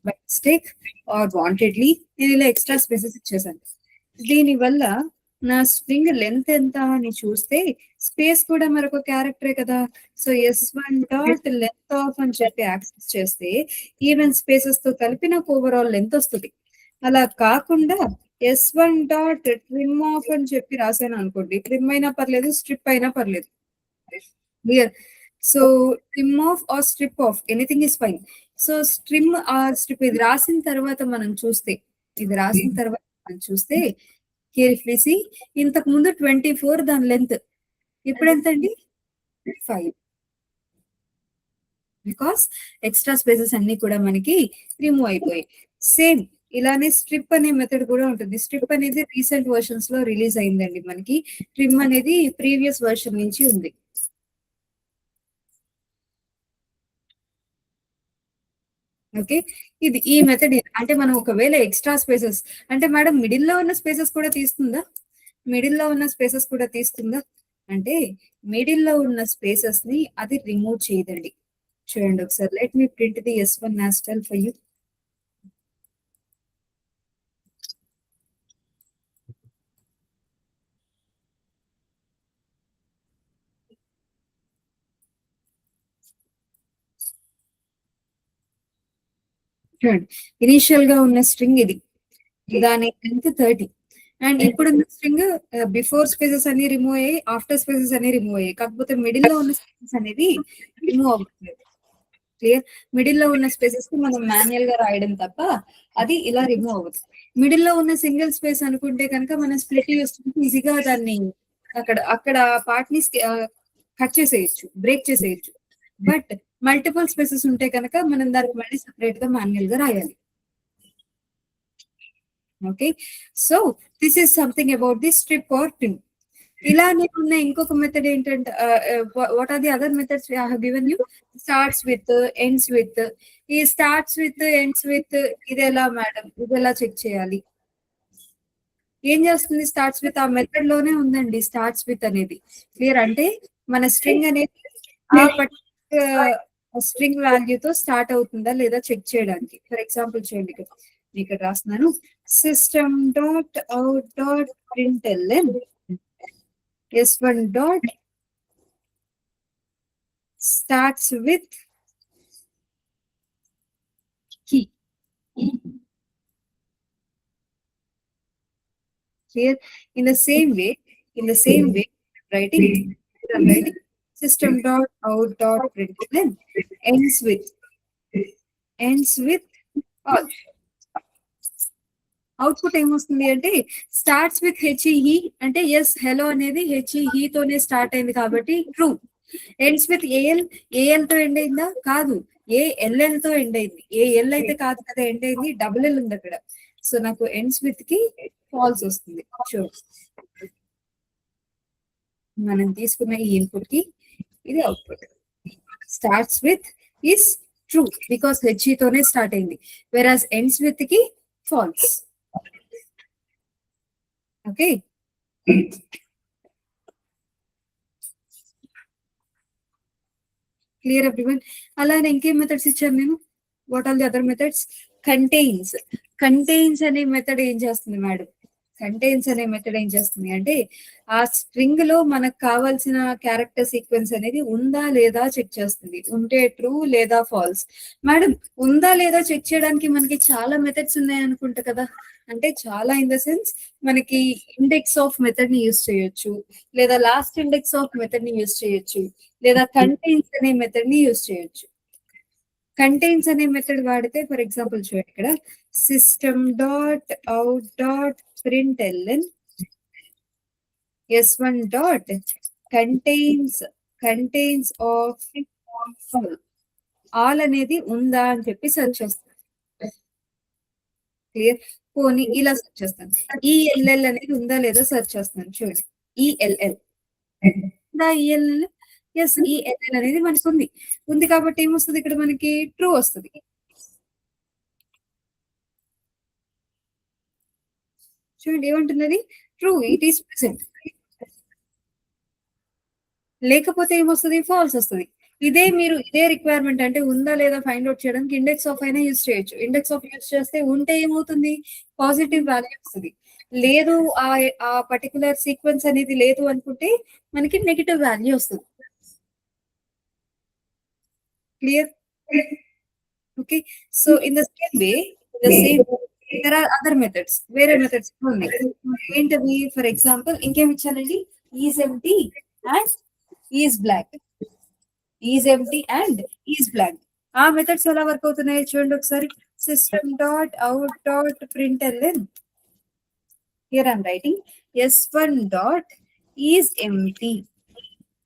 బై మిస్టేక్ ఆర్ వాంటెడ్లీ. నేను ఇలా ఎక్స్ట్రా స్పేసెస్ ఇచ్చేసాను. దీనివల్ల నా స్ట్రింగ్ లెంత్ ఎంత అని చూస్తే స్పేస్ కూడా మరొక క్యారెక్టరే కదా. సో S1.length అని చెప్పి యాక్సెస్ చేస్తే ఈవెన్ స్పేసెస్ తో కలిపి నాకు ఓవరాల్ లెంత్ వస్తుంది. అలా కాకుండా S1.trim off అని చెప్పి రాశాను అనుకోండి, ట్రిమ్ అయినా పర్లేదు, స్ట్రిప్ అయినా పర్లేదు. Clear? So trim off or strip off anything is fine. So trim or strip ఇది రాసిన తర్వాత మనం చూస్తే హియర్ ఇఫ్ వి సీ, ఇంతకు ముందు 24 దాని లెంత్, ఇప్పుడు ఎంత అండి? 5. బికాస్ ఎక్స్ట్రా స్పేసెస్ అన్ని కూడా మనకి రిమూవ్ అయిపోయాయి. సేమ్ ఇలానే స్ట్రిప్ అనే మెథడ్ కూడా ఉంటుంది. స్ట్రిప్ అనేది రీసెంట్ వర్షన్స్ లో రిలీజ్ అయిందండి. మనకి ట్రిమ్ అనేది ప్రీవియస్ వర్షన్ నుంచి ఉంది. ఓకే, ఇది ఈ మెథడ్. అంటే మనం ఒకవేళ ఎక్స్ట్రా స్పేసెస్ అంటే మేడం మిడిల్ లో ఉన్న స్పేసెస్ కూడా తీస్తుందా? అంటే మిడిల్ లో ఉన్న స్పేసెస్ ని అది రిమూవ్ చేయదండి. చూడండి ఒకసారి, let me print the S1 as well for you. చూడండి, ఇనిషియల్ గా ఉన్న స్ట్రింగ్ ఇది, దాని లెంత్ 30. అండ్ ఇప్పుడు స్ట్రింగ్ బిఫోర్ స్పేసెస్ అన్ని రిమూవ్ అయ్యాయి, ఆఫ్టర్ స్పేసెస్ అన్ని రిమూవ్ అయ్యాయి. కాకపోతే మిడిల్ లో ఉన్న స్పేసెస్ అనేది రిమూవ్ అవ్వట్లేదు. క్లియర్? మిడిల్ లో ఉన్న స్పేసెస్ కి మనం మాన్యువల్ గా రాయడం తప్ప అది ఇలా రిమూవ్ అవ్వదు. మిడిల్ లో ఉన్న సింగిల్ స్పేస్ అనుకుంటే కనుక మనం స్ప్లిట్ చేసుకుంటే ఈజీగా దాన్ని అక్కడ పార్ట్ ని కట్ చేసేయచ్చు, బ్రేక్ చేసేయచ్చు. బట్ మల్టిపుల్ స్పేసెస్ ఉంటే కనుక మనం దానికి మళ్ళీ సెపరేట్ గా మాన్యువల్ గా రాయాలి. Okay, so this is something about the strip or trim. ఇలానే ఉన్న ఇంకొక మెథడ్ ఏంటంటే, what are the other methods I have given you? Starts with, ends with. ఈ స్టార్ట్స్ విత్, ఎండ్స్ విత్ ఇది ఎలా మేడం? ఇది ఎలా చెక్ చేయాలి? ఏం చేస్తుంది స్టార్ట్స్ విత్? ఆ మెథడ్ లోనే ఉందండి స్టార్ట్స్ విత్ అనేది. క్లియర్? అంటే మన స్ట్రింగ్ అనేది ఆ పర్టికులర్ స్ట్రింగ్ వాల్యూతో స్టార్ట్ అవుతుందా లేదా చెక్ చేయడానికి. ఫర్ ఎగ్జాంపుల్ చూడండి, ఇక్కడ రాస్తున్నాను, system.out.println S1 dot starts with key. Here, in the same way, writing system.out.println ends with all. Output ఏమొస్తుంది అంటే స్టార్ట్స్ విత్ హెచ్ఈ, అంటే ఎస్ హెలో అనేది హెచ్ఈ తోనే స్టార్ట్ అయింది కాబట్టి ట్రూ. ఎండ్స్ విత్ ఏఎల్ తో ఎండ్ అయిందా? కాదు, ఏఎల్ఎల్ తో ఎండ్ అయింది. ఏఎల్ అయితే కాదు కదా ఎండ్ అయింది, డబుల్ ఎల్ ఉంది అక్కడ. సో నాకు ఎండ్స్ విత్ కి ఫాల్స్ వస్తుంది. మనం తీసుకున్న ఈ ఇన్పుట్ కి ఇది output. Starts with is true because H E తోనే స్టార్ట్ అయింది, వెరాస్ ఎండ్స్ విత్ కి ఫాల్స్. Okay, clear everyone. అలానే ఇంకేం మెథడ్స్ ఇచ్చాను నేను? What are the other methods? Contains అనే మెథడ్ ఏం చేస్తుంది మేడం? కంటైన్స్ అనే మెథడ్ ఏం చేస్తుంది అంటే ఆ స్ట్రింగ్ లో మనకు కావాల్సిన క్యారెక్టర్ సీక్వెన్స్ అనేది ఉందా లేదా చెక్ చేస్తుంది. ఉంటే ట్రూ లేదా ఫాల్స్. మేడం ఉందా లేదా చెక్ చేయడానికి మనకి చాలా మెథడ్స్ ఉన్నాయి అనుకుంటా కదా. అంటే చాలా ఇన్ ద సెన్స్ మనకి ఇండెక్స్ ఆఫ్ మెథడ్ ని యూస్ చేయొచ్చు, లేదా లాస్ట్ ఇండెక్స్ ఆఫ్ మెథడ్ ని యూస్ చేయొచ్చు, లేదా కంటైన్స్ అనే మెథడ్ ని యూస్ చేయొచ్చు. కంటైన్స్ అనే మెథడ్ వాడితే ఫర్ ఎగ్జాంపుల్ చూడండి ఇక్కడ system dot out dot println s1 dot contains of all అనేది ఉందా అని చెప్పి సెర్చ్ చేస్తాను. క్లియర్. పోనీ ఇలా సెర్చ్ చేస్తాను. ఈఎల్ఎల్ అనేది ఉందా లేదా సెర్చ్ చేస్తాను. చూడండి ఈఎల్ఎల్ ఉందా? ఈఎల్ఎల్ ఎస్, ఈఎల్ఎల్ అనేది మనకు ఉంది కాబట్టి ఏమొస్తుంది ఇక్కడ మనకి ట్రూ వస్తుంది. చూడండి ఏమంటున్నది? True, it is present. లేకపోతే ఏమొస్తుంది? ఫాల్స్ వస్తుంది. ఇదే రిక్వైర్మెంట్ అంటే ఉందా లేదా ఫైండ్ అవుట్ చేయడానికి ఇండెక్స్ ఆఫ్ అయినా యూస్ చేయొచ్చు. ఇండెక్స్ ఆఫ్ యూస్ చేస్తే ఉంటే ఏమవుతుంది? పాజిటివ్ వాల్యూ వస్తుంది. లేదు ఆ పర్టికులర్ సీక్వెన్స్ అనేది లేదు అనుకుంటే మనకి నెగిటివ్ వాల్యూ వస్తుంది. Clear? Okay. So in the same way there are other methods. వేరే మెథడ్స్ ఉన్నాయి. ఏంటవి? ఫర్ ఎగ్జాంపుల్ ఇంకేం ఇచ్చానండి? Is empty and is blank. Is empty and is blank. ఆ మెథడ్స్ ఎలా వర్క్ అవుతున్నాయి చూడండి ఒకసారి. System dot out dot println here I'm writing s1 dot is empty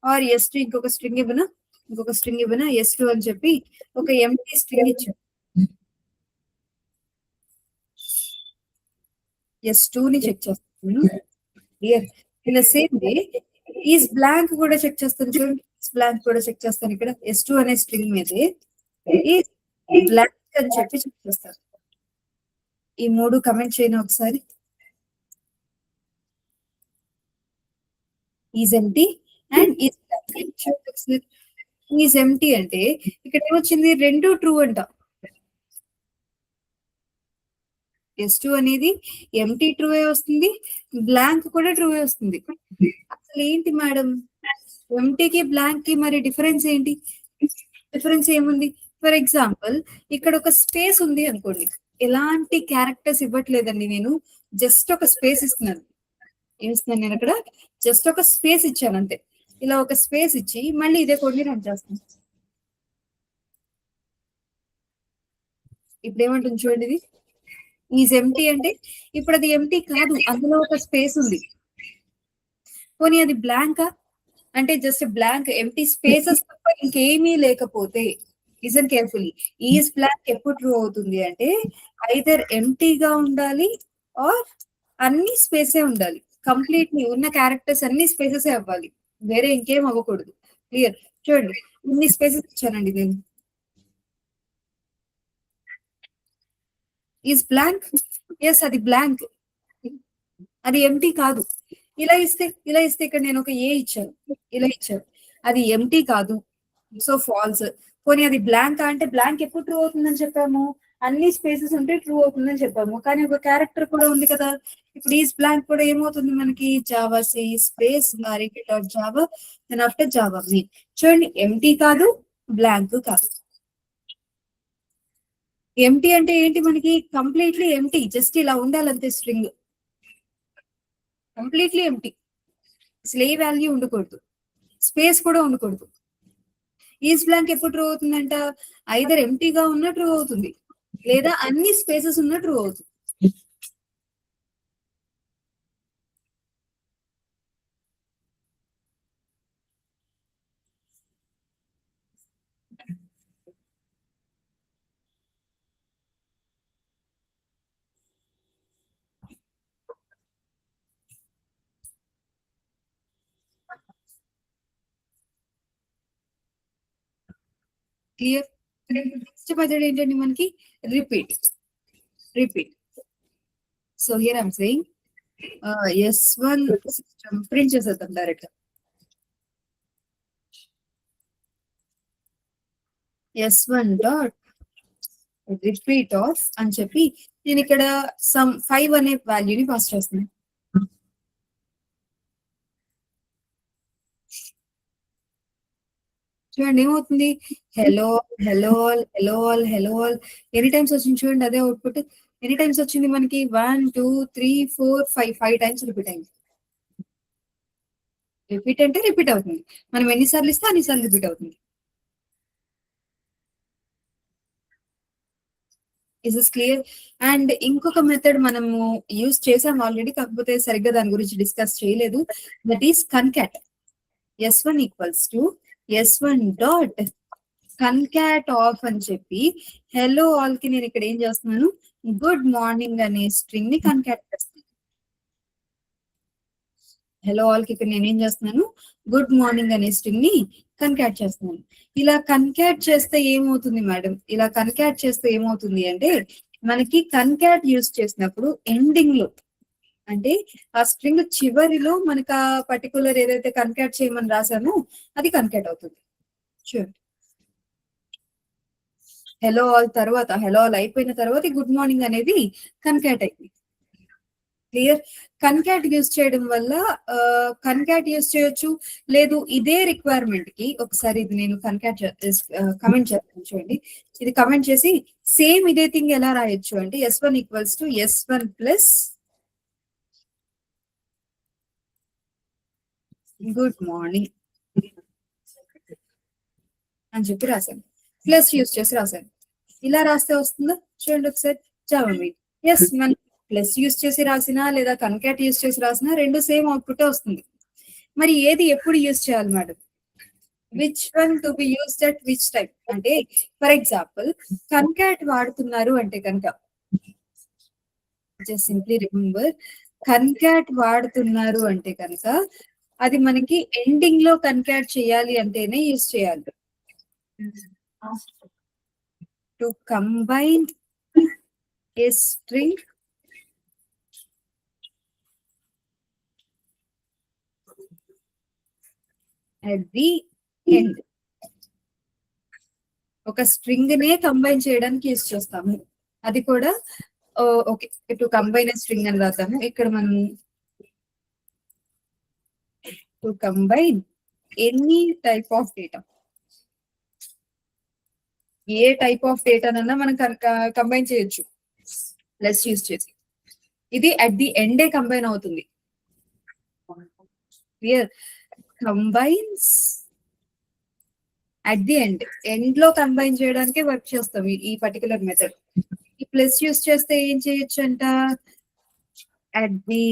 or s2 ఇంకొక స్ట్రింగ్ ఇవ్వనా s2 అని చెప్పి ఒక ఎంప్టీ స్ట్రింగ్ ఇచ్చాను. s2 ని చెక్ చేస్తాను. Here in the same way is blank కూడా చెక్ చేస్తాను. చూడండి బ్లాంక్ కూడా చెక్ చేస్తాను. ఇక్కడ s2 అనే స్ట్రింగ్ మీదే ఈ బ్లాంక్ అని చెప్పి చెక్ చేస్తాను. ఈ 3 కమెంట్ చేయను ఒకసారి. Is empty and is blank. Is empty అంటే ఇక్కడ ఏమొచ్చింది? 2 ట్రూ అంట. s2 అనేది ఎంప్టీ ట్రూ వస్తుంది, బ్లాంక్ కూడా ట్రూ వస్తుంది. అసలు ఏంటి మేడం ఎంప్టీకి బ్లాంక్ కి మరి డిఫరెన్స్ ఏంటి? డిఫరెన్స్ ఏముంది? ఫర్ ఎగ్జాంపుల్ ఇక్కడ ఒక స్పేస్ ఉంది అనుకోండి. ఎలాంటి క్యారెక్టర్స్ ఇవ్వట్లేదండి, నేను జస్ట్ ఒక స్పేస్ ఇస్తున్నాను. ఏమిస్తున్నాను నేను అక్కడ? జస్ట్ ఒక స్పేస్ ఇచ్చాను అంతే. ఇలా ఒక స్పేస్ ఇచ్చి మళ్ళీ ఇదే కోడ్ని రన్ చేస్తాను. ఇప్పుడు ఏమంటుంది చూడండి, ఇది ఈజ్ ఎంప్టీ అంటే ఇప్పుడు అది ఎంప్టీ కాదు, అందులో ఒక స్పేస్ ఉంది. పోనీ అది బ్లాంకా అంటే జస్ట్ బ్లాంక్ ఎంప్టీ స్పేసెస్ తప్ప ఇంకేమీ లేకపోతే లిసన్ కేర్ఫుల్లీ. ఈజ్ బ్లాంక్ ఎప్పుడు ట్రూ అవుతుంది అంటే ఐదర్ ఎంప్టీగా ఉండాలి ఆర్ అన్ని స్పేసే ఉండాలి. కంప్లీట్లీ ఉన్న క్యారెక్టర్స్ అన్ని స్పేసెస్ అవ్వాలి, వేరే ఇంకేం అవ్వకూడదు. క్లియర్? చూడండి ఇన్ని స్పేసెస్ ఇచ్చానండి నేను. ఈజ్ బ్లాంక్, ఎస్ అది బ్లాంక్, అది ఎంప్టీ కాదు. ఇలా ఇస్తే ఇక్కడ నేను ఒక ఏ ఇచ్చాను, ఇలా ఇచ్చాను, అది ఎంప్టీ కాదు, సో ఫాల్స్. పోనీ అది బ్లాంక్ అంటే బ్లాంక్ ఎప్పుడు ట్రూ అవుతుందని చెప్పాము? అన్ని స్పేసెస్ ఉంటే ట్రూ అవుతుందని చెప్పాము, కానీ ఒక క్యారెక్టర్ కూడా ఉంది కదా. ఇప్పుడు ఈజ్ బ్లాంక్ కూడా ఏమవుతుంది మనకి? Java c space dot Java then after Java మీ. చూడండి ఎంప్టీ కాదు, బ్లాంక్ కాదు. ఎంప్టీ అంటే ఏంటి మనకి? కంప్లీట్లీ ఎంప్టీ, జస్ట్ ఇలా ఉండాలంతే స్ట్రింగ్, కంప్లీట్లీ ఎంప్టీ, అసలు ఏ వాల్యూ ఉండకూడదు, స్పేస్ కూడా ఉండకూడదు. ఈజ్ బ్లాంక్ ఎప్పుడు ట్రూ అవుతుందంట? ఐదర్ ఎంప్టీగా ఉన్న ట్రూ అవుతుంది, లేదా అన్ని స్పేసెస్ ఉన్న ట్రూ అవుతుంది. క్లియర్? నెక్స్ట్ మెథడ్ ఏంటండి మనకి? Repeat. So here I'm saying s1 system print చేసేద్దాం direct. s1 dot repeat of అని చెప్పి నేను ఇక్కడ సమ్ 5 అనే వాల్యూని పాస్ చేస్తున్నాను. చూడండి ఏమవుతుంది, hello hello hello hello any times వచ్చింది చూడండి, అదే అవుట్పుట్. ఎనీ టైమ్స్ వచ్చింది మనకి 1 2 3 4 5 టైమ్స్ రిపీట్ అయింది. రిపీట్ అంటే రిపీట్ అవుతుంది, మనం ఎన్నిసార్లు ఇస్తే అన్నిసార్లు రిపీట్ అవుతుంది. Is is clear? అండ్ ఇంకొక మెథడ్ మనము యూజ్ చేసాం ఆల్రెడీ, కాకపోతే సరిగ్గా దాని గురించి డిస్కస్ చేయలేదు. That is concat. s1 equals to s1 dot concat of అని చెప్పి హెలో ఆల్ కి నేను ఇక్కడ ఏం చేస్తున్నాను, గుడ్ మార్నింగ్ అనే స్ట్రింగ్ ని కన్కాట్ చేస్తున్నాను. హెలో ఆల్ కి ఇక్కడ నేను ఏం చేస్తున్నాను, గుడ్ మార్నింగ్ అనే స్ట్రింగ్ ని కన్కాట్ చేస్తున్నాను. ఇలా కన్కాట్ చేస్తే ఏమవుతుంది మేడం, ఇలా కన్కాట్ చేస్తే ఏమవుతుంది అంటే మనకి కన్కాట్ యూజ్ చేసినప్పుడు ఎండింగ్ లో అంటే ఆ స్ట్రింగ్ చివరిలో మనకు ఆ పర్టికులర్ ఏదైతే కన్కాట్ చేయమని రాసామో అది కన్కాట్ అవుతుంది. చూడండి, హెలో ఆల్ తర్వాత, హెలో ఆల్ అయిపోయిన తర్వాత గుడ్ మార్నింగ్ అనేది కన్కాట్ అయింది. క్లియర్? కన్కాట్ యూజ్ చేయడం వల్ల కన్కాట్ యూజ్ చేయొచ్చు, లేదు ఇదే రిక్వైర్మెంట్ కి ఒకసారి ఇది నేను కన్కాట్ కమెంట్ చేస్తాను చూడండి. ఇది కమెంట్ చేసి సేమ్ ఇదే థింగ్ ఎలా రాయొచ్చు అంటే s1 equals to s1 plus good morning అని చెప్పి రాశాను, ప్లస్ యూజ్ చేసి రాశాను. ఇలా రాస్తే వస్తుందా చూడండి ఒకసారి, చదవండి. ఎస్, మనం ప్లస్ యూజ్ చేసి రాసినా లేదా కన్కాట్ యూజ్ చేసి రాసినా రెండు సేమ్ అవుట్పుట్ వస్తుంది. మరి ఏది ఎప్పుడు యూజ్ చేయాలి madam, which one to be used at which type అంటే, ఫర్ ఎగ్జాంపుల్ కన్కాట్ వాడుతున్నారు అంటే కనుక జస్ట్ సింప్లీ రిమెంబర్, కన్కాట్ వాడుతున్నారు అంటే కనుక అది మనకి ఎండింగ్ లో కన్కాట్ చేయాలి అంటేనే యూజ్ చేయాలి. To combine a string at the end. ఒక స్ట్రింగ్ నే కంబైన్ చేయడానికి యూజ్ చేస్తాము, అది కూడా ఓకే టు కంబైన్ స్ట్రింగ్ అని రాస్తాము. ఇక్కడ మనం to combine any type of data, ఏ టైప్ ఆఫ్ డేటానన్నా మనం కంబైన్ చేయొచ్చు ప్లస్ యూజ్ చేసి. ఇది అట్ ది ఎండే కంబైన్ అవుతుంది. Clear? Combines at the end లో కంబైన్ చేయడానికి వర్క్ చేస్తాం ఈ పర్టికులర్ మెథడ్. ఈ ప్లస్ యూజ్ చేస్తే ఏం చేయొచ్చు అంట, at the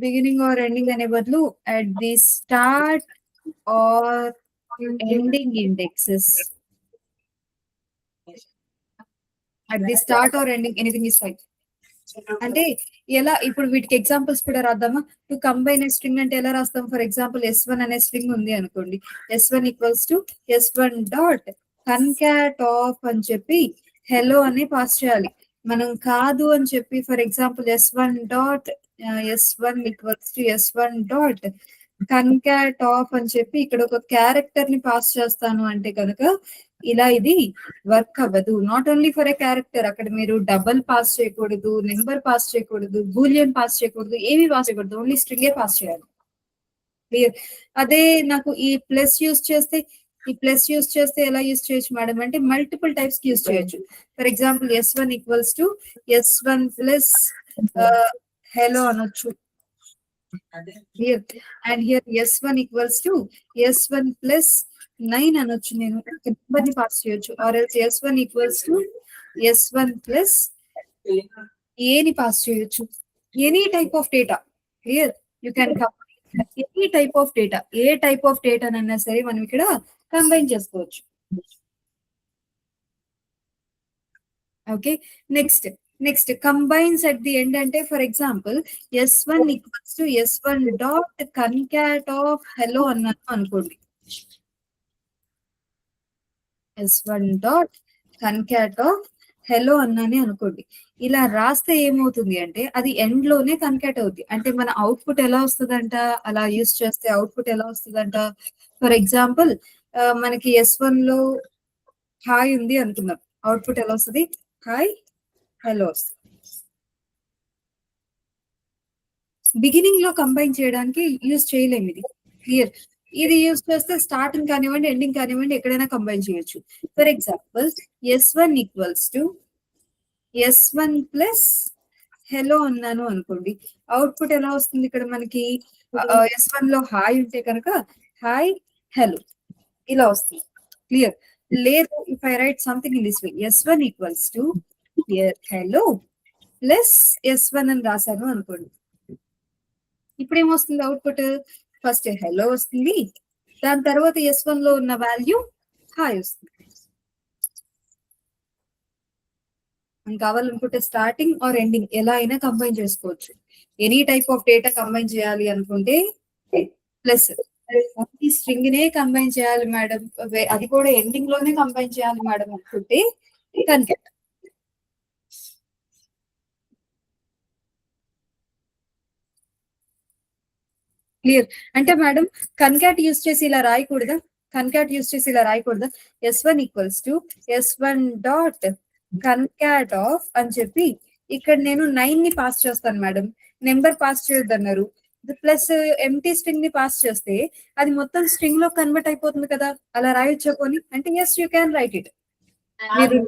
beginning or ending అనే బదులు at the start or ending indexes, at the start or ending anything is fine. అంటే ఎలా, ఇప్పుడు వీటికి ఎగ్జాంపుల్స్ కూడా రాద్దామా. టు కంబైన్ స్ట్రింగ్ అంటే ఎలా రాస్తాం, ఫర్ ఎగ్జాంపుల్ s1 అనే స్ట్రింగ్ ఉంది అనుకోండి, s1 equals to s1 dot concat of అని చెప్పి హెలో అని పాస్ చేయాలి. మనం కాదు అని చెప్పి for example s1 dot s1 equals to s1 dot concat of అని చెప్పి ఇక్కడ ఒక క్యారెక్టర్ ని పాస్ చేస్తాను అంటే కనుక ఇలా ఇది వర్క్ అవ్వదు. Not only for a character, అక్కడ మీరు డబల్ పాస్ చేయకూడదు, నెంబర్ పాస్ చేయకూడదు, బూలియన్ పాస్ చేయకూడదు, ఏమి పాస్ చేయకూడదు, ఓన్లీ స్ట్రింగే పాస్ చేయాలి. క్లియర్? అదే నాకు ఈ ప్లస్ యూజ్ చేస్తే, ఈ ప్లస్ యూజ్ చేస్తే ఎలా యూజ్ చేయొచ్చు మేడం అంటే మల్టిపుల్ టైప్స్ కి యూజ్ చేయొచ్చు. For example s1 equals to s1 plus hello అనొచ్చు. Here and here s1 equals to s1 plus 9 అనొచ్చు, నేను నెంబర్ ని పాస్ చేయొచ్చు. Or else s1 equals to s1 plus a ని పాస్ చేయొచ్చు. Any type of data, clear? You can any type of data, ఏ type of data అన్నా సరే మనం ఇక్కడ కంబైన్ చేసుకోవచ్చు. Okay, next combines at the end అంటే for example s1 equals to s1 dot concat of hello అన్నాను అనుకోండి, s1 dot concat of hello అన్నానే అనుకోండి. ఇలా రాస్తే ఏమవుతుంది అంటే అది ఎండ్ లోనే కన్కాట్ అవుద్ది. అంటే మన అవుట్‌పుట్ ఎలా వస్తదంట, అలా యూజ్ చేస్తే అవుట్‌పుట్ ఎలా వస్తదంట. ఫర్ ఎగ్జాంపుల్ మనకి S1లో హాయ్ ఉంది అనుకుందాం. అవుట్‌పుట్ ఎలా వస్తది? హాయ్, హలో వస్తది. బిగినింగ్ లో కంబైన్ చేయడానికి యూజ్ చేయలేము ఇది. క్లియర్. ఇది యూజ్ చేస్తే స్టార్టింగ్ కానివ్వండి, ఎండింగ్ కానివ్వండి ఎక్కడైనా కంబైన్ చేయొచ్చు. For example S1 equals to S1 plus hello అన్నాను అనుకోండి. అవుట్‌పుట్ ఎలా వస్తుంది ఇక్కడ మనకి? S1 లో హాయ్ ఉంటే కనుక హాయ్, హెలో ఇలా వస్తుంది. క్లియర్. లేదు if I write something in this way S1 equals to hello plus S1 అని రాశాను అనుకోండి. ఇప్పుడు ఏమొస్తుంది అవుట్‌పుట్? ఫస్ట్ హెలో వస్తుంది. దాని తర్వాత S1 లో ఉన్న వాల్యూ హాయ్ వస్తుంది. మనకు కావాలనుకుంటే స్టార్టింగ్ ఆర్ ఎండింగ్ ఎలా అయినా కంబైన్ చేసుకోవచ్చు. Any type of data combine చేయాలి అనుకుంటే ప్లస్. ఓన్లీ స్ట్రింగ్ నే కంబైన్ చేయాలి మేడం, అది కూడా ఎండింగ్ లోనే కంబైన్ చేయాలి మేడం అనుకుంటే కన్కాట్. క్లియర్. అంటే మేడం కన్కాట్ యూస్ చేసి ఇలా రాయకూడదా? కన్కాట్ యూస్ చేసి ఇలా రాయకూడదా? S1 equals to S1 dot concat of అని చెప్పి ఇక్కడ నేను 9 ని పాస్ చేస్తాను మేడం. నెంబర్ పాస్ చేయొద్దన్నారు. ప్లస్ ఎంటీ స్ట్రింగ్ ని పాస్ చేస్తే అది మొత్తం స్ట్రింగ్ లో కన్వర్ట్ అయిపోతుంది కదా. అలా రాయొచ్చా పోనీ? అంటే yes you can write it. మీరు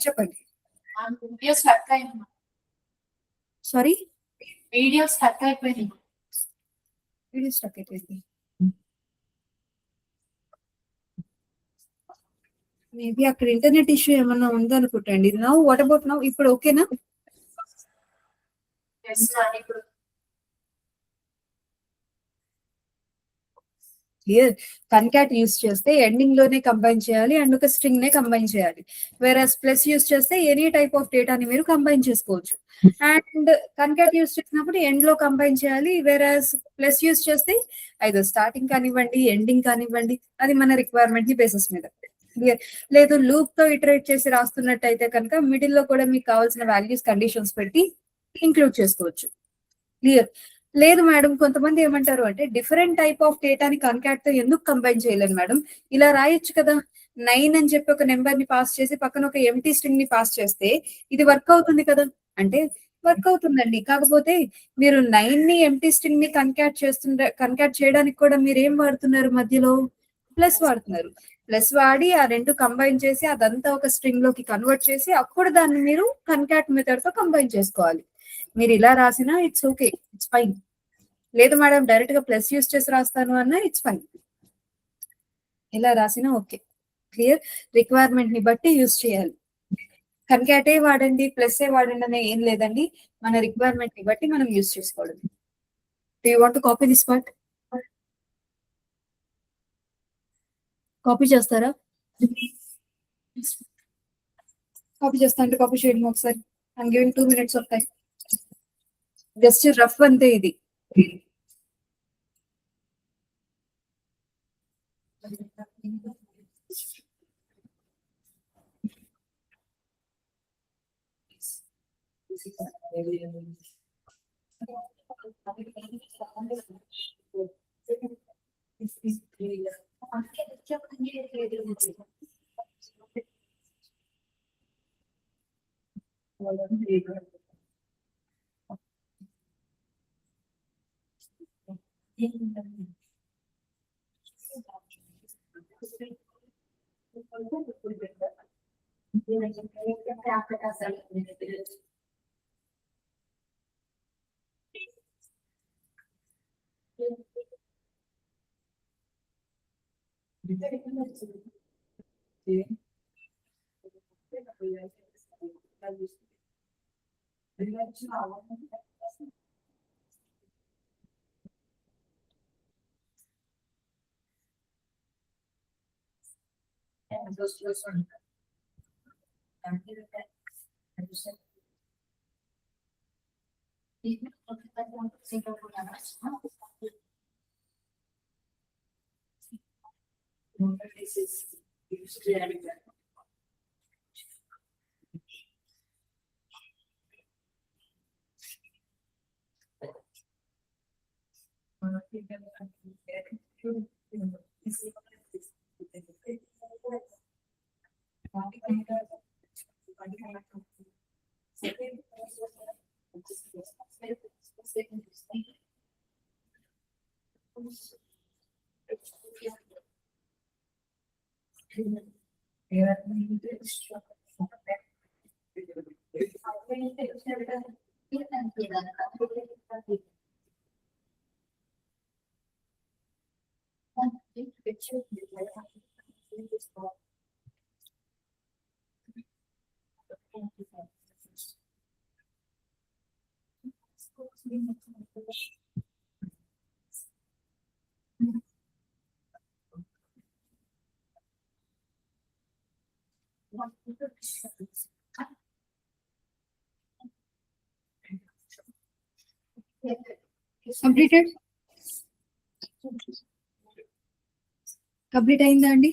చెప్పండి. వీడియో స్టక్ అయింది. సారీ, వీడియో స్టక్ అయిపోయింది. వీడియో స్టక్ అయిపోయింది. మేబీ అక్కడ ఇంటర్నెట్ ఇష్యూ ఏమన్నా ఉందనుకుంటండి. Now what about now? ఇప్పుడు ఓకేనా? ఇప్పుడు క్లియర్. కన్కాట్ యూస్ చేస్తే ఎండింగ్ లోనే కంబైన్ చేయాలి అండ్ ఒక స్ట్రింగ్ నే కంబైన్ చేయాలి. వేరస్ ప్లస్ యూస్ చేస్తే ఎనీ టైప్ ఆఫ్ డేటాని మీరు కంబైన్ చేసుకోవచ్చు. అండ్ కన్కాట్ యూస్ చేసినప్పుడు ఎండ్ లో కంబైన్ చేయాలి. వేరస్ ప్లస్ యూస్ చేస్తే ఐదో స్టార్టింగ్ కానివ్వండి, ఎండింగ్ కానివ్వండి, అది మన రిక్వైర్మెంట్ ని బేసిస్ మీద. క్లియర్. లేదు లూప్ తో ఇటరేట్ చేసి రాస్తున్నట్టయితే కనుక మిడిల్ లో కూడా మీకు కావాల్సిన వాల్యూస్ కండిషన్స్ పెట్టి ఇంక్లూడ్ చేసుకోవచ్చు. క్లియర్. లేదు మేడం కొంతమంది ఏమంటారు అంటే డిఫరెంట్ టైప్ ఆఫ్ డేటాని కన్కాట్ తో ఎందుకు కంబైన్ చేయలేను మేడం, ఇలా రాయొచ్చు కదా. 9 అని చెప్పి ఒక నెంబర్ ని పాస్ చేసి పక్కన ఒక ఎంటీ స్ట్రింగ్ ని పాస్ చేస్తే ఇది వర్క్ అవుతుంది కదా. అంటే వర్క్ అవుతుందండి. కాకపోతే మీరు 9 ని ఎంటీ స్ట్రింగ్ ని కన్కాట్ చేయడానికి కూడా మీరు ఏం వాడుతున్నారు మధ్యలో? ప్లస్ వాడుతున్నారు. ప్లస్ వాడి ఆ రెండు కంబైన్ చేసి అదంతా ఒక స్ట్రింగ్ లోకి కన్వర్ట్ చేసి అప్పుడు దాన్ని మీరు కన్కాట్ మెథడ్ తో కంబైన్ చేసుకోవాలి. మీరు ఇలా రాసినా ఇట్స్ ఓకే, ఇట్స్ ఫైన్. లేదు మేడం డైరెక్ట్ గా ప్లస్ యూస్ చేసి రాస్తాను అన్నా ఇట్స్ ఫైన్. ఇలా రాసినా ఓకే. క్లియర్. రిక్వైర్మెంట్ ని బట్టి యూస్ చేయాలి. కన్కాటే వాడండి, ప్లస్ ఏ వాడండి అనే ఏం లేదండి. మన రిక్వైర్మెంట్ ని బట్టి మనం యూస్ చేసుకోవడం. Do you want to copy this part? Copy చేస్తారా? కాపీ చేస్తా అంటే కాపీ చేయండి ఒకసారి. I'm giving 2 minutes of time. Just rough అంతే ఇది. కంప్లీటెడ్ కంప్లీట్ అయిందా అండి?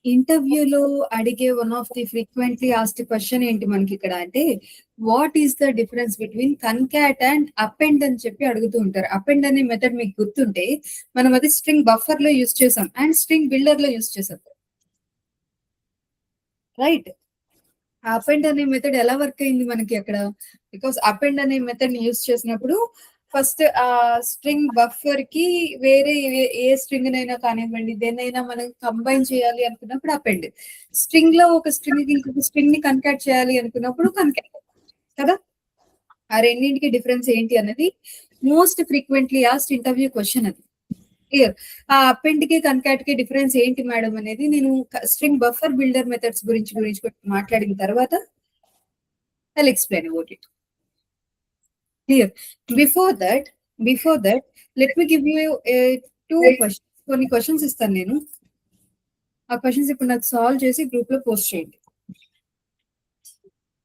ఇంటర్వ్యూలో అడిగే one of the frequently asked question ఏంటి మనకి ఇక్కడ అంటే, what is the difference between concat and append అని చెప్పి అడుగుతూ ఉంటారు. అపెండ్ అనే మెథడ్ మీకు గుర్తుంటే మనం అది స్ట్రింగ్ బఫర్ లో యూస్ చేసాం అండ్ స్ట్రింగ్ బిల్డర్ లో యూస్ చేసాం, రైట్? అపెండ్ అనే మెథడ్ ఎలా వర్క్ అయింది మనకి అక్కడ? బికాస్ అపెండ్ అనే మెథడ్ ని యూస్ చేసినప్పుడు ఫస్ట్ ఆ స్ట్రింగ్ బఫర్ కి వేరే ఏ స్ట్రింగ్ నైనా కానివ్వండి దేన్నైనా మనం కంబైన్ చేయాలి అనుకున్నప్పుడు అపెండ్, స్ట్రింగ్ లో ఒక స్ట్రింగ్ ఇంకొక స్ట్రింగ్ ని కన్కాట్ చేయాలి అనుకున్నప్పుడు కన్కాట్ కదా. ఆ రెండింటికి డిఫరెన్స్ ఏంటి అన్నది most frequently asked interview question. అది క్లియర్. ఆ అపెండ్ కి కన్కాట్ కి డిఫరెన్స్ ఏంటి మేడం అనేది నేను స్ట్రింగ్ బఫర్ బిల్డర్ మెథడ్స్ గురించి మాట్లాడిన తర్వాత I'll explain about it. Clear. Before that, let me give you two questions. కొన్ని క్వశ్చన్స్ ఇస్తాను నేను. ఆ క్వశ్చన్స్ ఇప్పుడు నాకు సాల్వ్ చేసి గ్రూప్ లో పోస్ట్ చేయండి.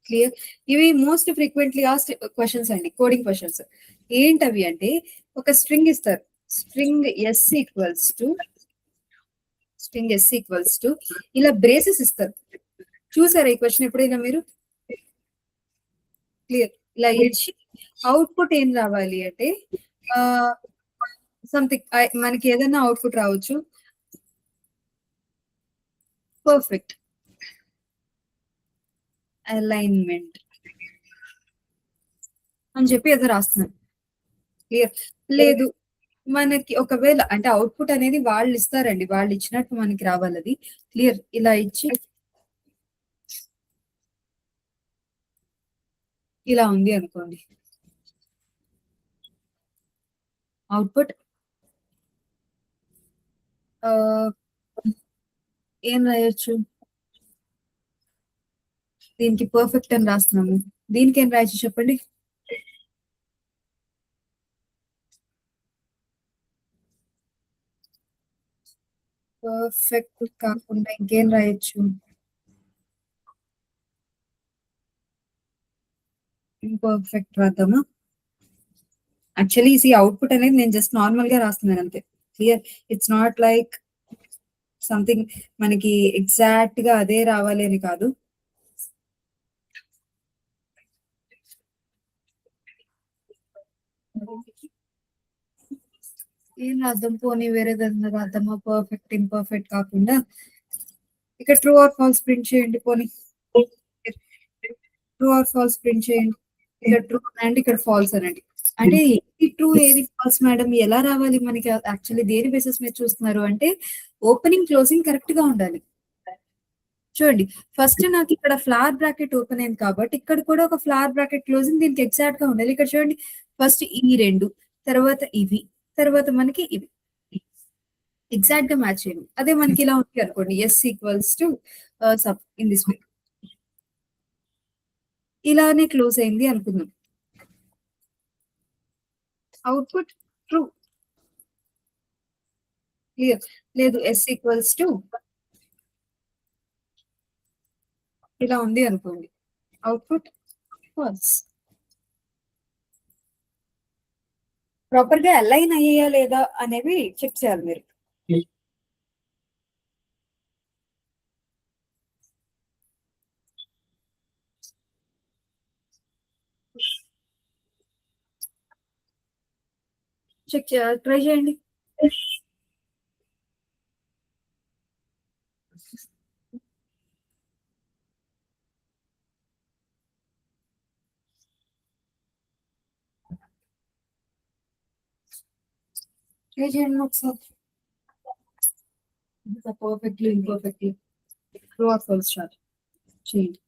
క్లియర్. ఇవి మోస్ట్ ఫ్రీక్వెంట్లీ ఆస్క్డ్ క్వశ్చన్స్ అండి, కోడింగ్ క్వశ్చన్స్. ఏంటవి అంటే, ఒక స్ట్రింగ్ ఇస్తారు, స్ట్రింగ్ ఎస్ ఈక్వల్స్ టు ఇలా బ్రేసెస్ ఇస్తారు. చూసారా ఈ క్వశ్చన్ ఎప్పుడైనా మీరు? క్లియర్. ఇలా ఇచ్చి అవుట్పుట్ ఏం రావాలి అంటే సంథింగ్ మనకి ఏదైనా అవుట్పుట్ రావచ్చు, పర్ఫెక్ట్ అలైన్మెంట్ అని చెప్పి ఏదో రాస్తున్నారు. క్లియర్. లేదు మనకి ఒకవేళ అంటే అవుట్పుట్ అనేది వాళ్ళు ఇస్తారండి, వాళ్ళు ఇచ్చినట్టు మనకి రావాలి అది. క్లియర్. ఇలా ఇచ్చి ఇలా ఉంది అనుకోండి అవుట్పుట్, ఏం రాయొచ్చు? దీనికి పర్ఫెక్ట్ అని రాస్తున్నాము, దీనికి ఏం రాయొచ్చు చెప్పండి? పర్ఫెక్ట్ కాకుండా ఇంకేం రాయొచ్చు? ఇంపర్ఫెక్ట్ రాద్దామా? యాక్చువల్లీ ఈ అవుట్పుట్ అనేది నేను జస్ట్ నార్మల్ గా రాస్తున్నాను అంతే. Clear. It's not like something మనకి ఎగ్జాక్ట్ గా అదే రావాలి అని కాదు. ఏం రాద్దాం? పోనీ వేరేదన్నా రాద్దామా? పర్ఫెక్ట్ ఇంపర్ఫెక్ట్ కాకుండా ఇక్కడ ట్రూ ఆర్ ఫాల్స్ ప్రింట్ చేయండి. పోనీ ట్రూ ఆర్ ఫాల్స్ ప్రింట్ చేయండి. ఇక్కడ ట్రూ అండ్ ఇక్కడ ఫాల్స్ అనండి. అంటే ఏది ట్రూ ఏది ఫాల్స్ మేడం ఎలా రావాలి మనకి? యాక్చువల్లీ దేని బేసిస్ మీద చూస్తున్నారు అంటే, ఓపెనింగ్ క్లోజింగ్ కరెక్ట్ గా ఉండాలి. చూడండి, ఫస్ట్ నాకు ఇక్కడ ఫ్లవర్ బ్రాకెట్ ఓపెన్ అయింది కాబట్టి ఇక్కడ కూడా ఒక ఫ్లవర్ బ్రాకెట్ క్లోజింగ్ దీనికి ఎగ్జాక్ట్ గా ఉండాలి. ఇక్కడ చూడండి, ఫస్ట్ ఈ రెండు, తర్వాత ఇవి, తర్వాత మనకి ఇవి ఎగ్జాక్ట్ గా మ్యాచ్ అయ్యింది. అదే మనకి ఇలా ఉంది అనుకోండి, S equals to sub in this way, ఇలానే క్లోజ్ అయింది అనుకుందాం. Output true. క్లియర్. లేదు ఎస్ ఈక్వల్స్ టు ఇలా ఉంది అనుకోండి, అవుట్పుట్ ఫాల్స్. ప్రాపర్ గా అలైన్ అయ్యాయా లేదా అనేవి చెక్ చేయాలి మీరు. ట్రై చేయండి. ట్రై చేయండి ఒకసారి. Perfectly imperfectly true or false start చేయండి.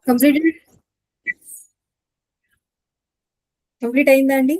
కంప్లీటెడ్ కంప్లీట్ అయిందా అండి?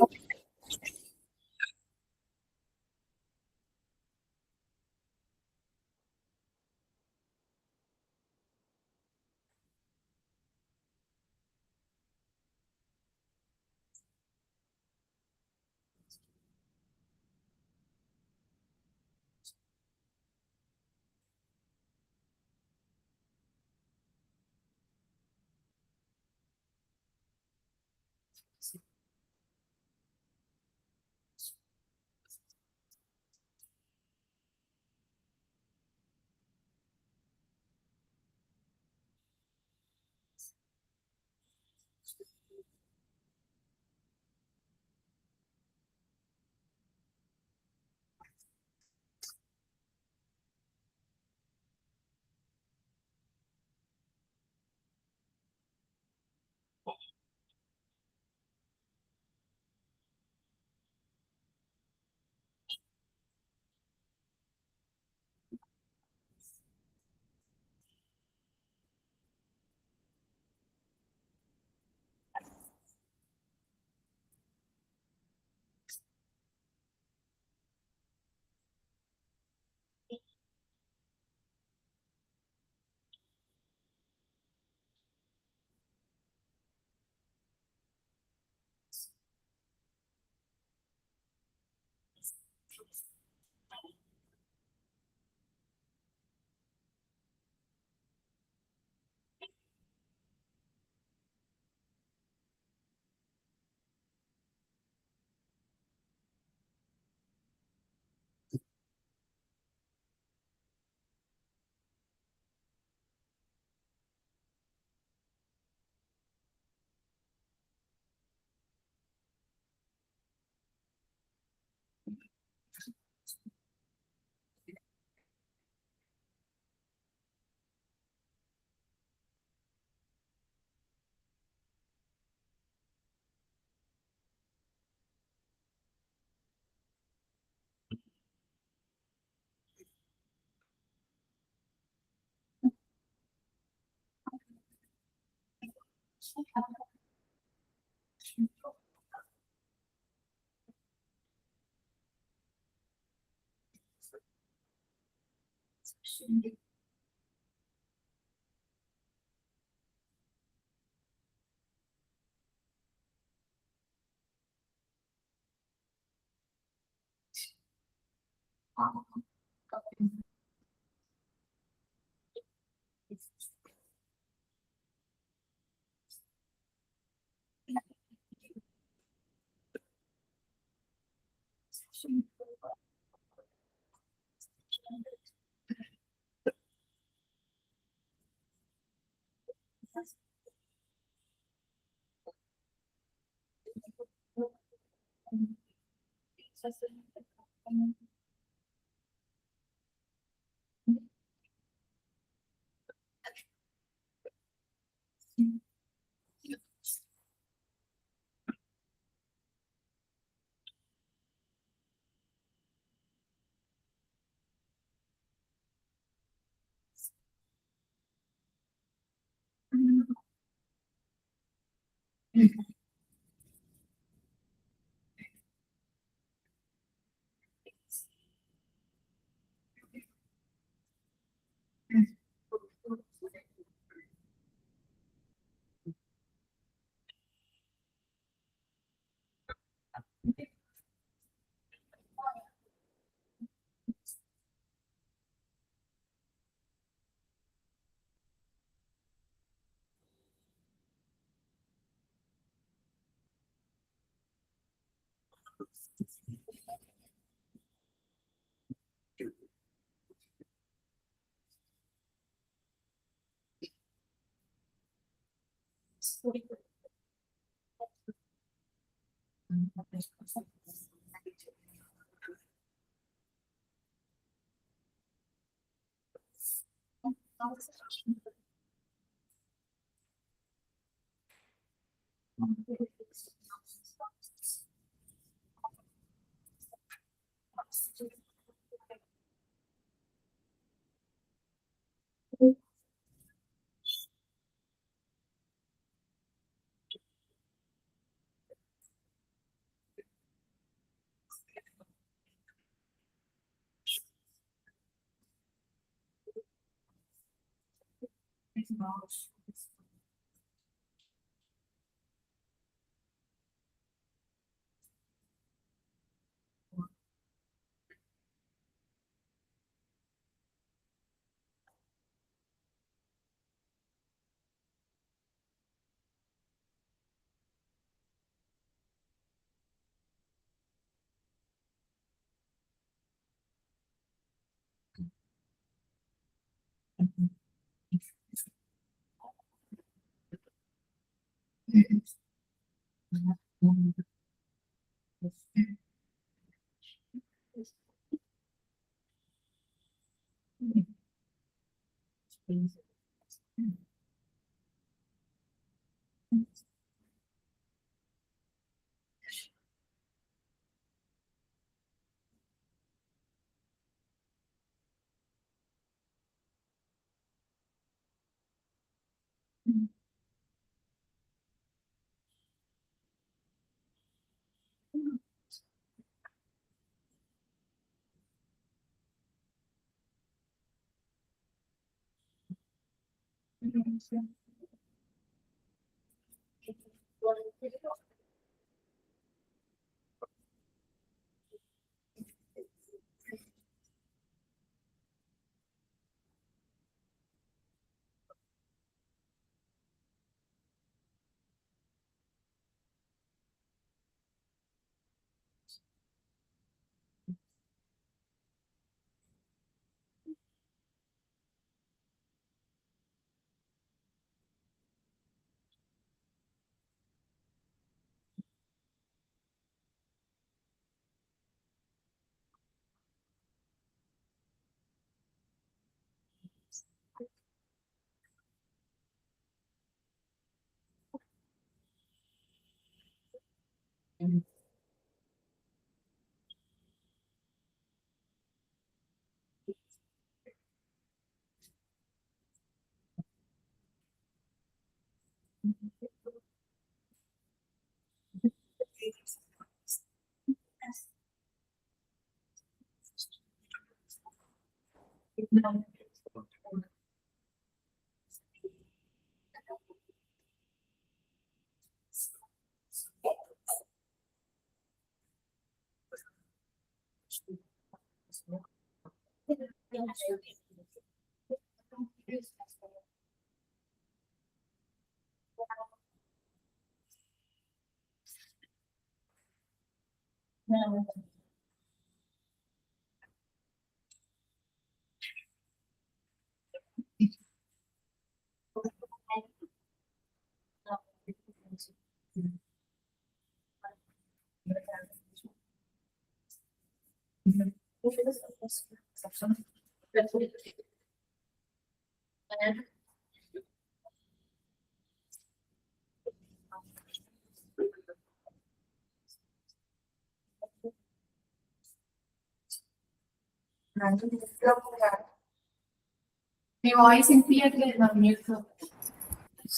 మీ వాయిస్ వినిపించట్లేదు నాకు మ్యూట్ లో.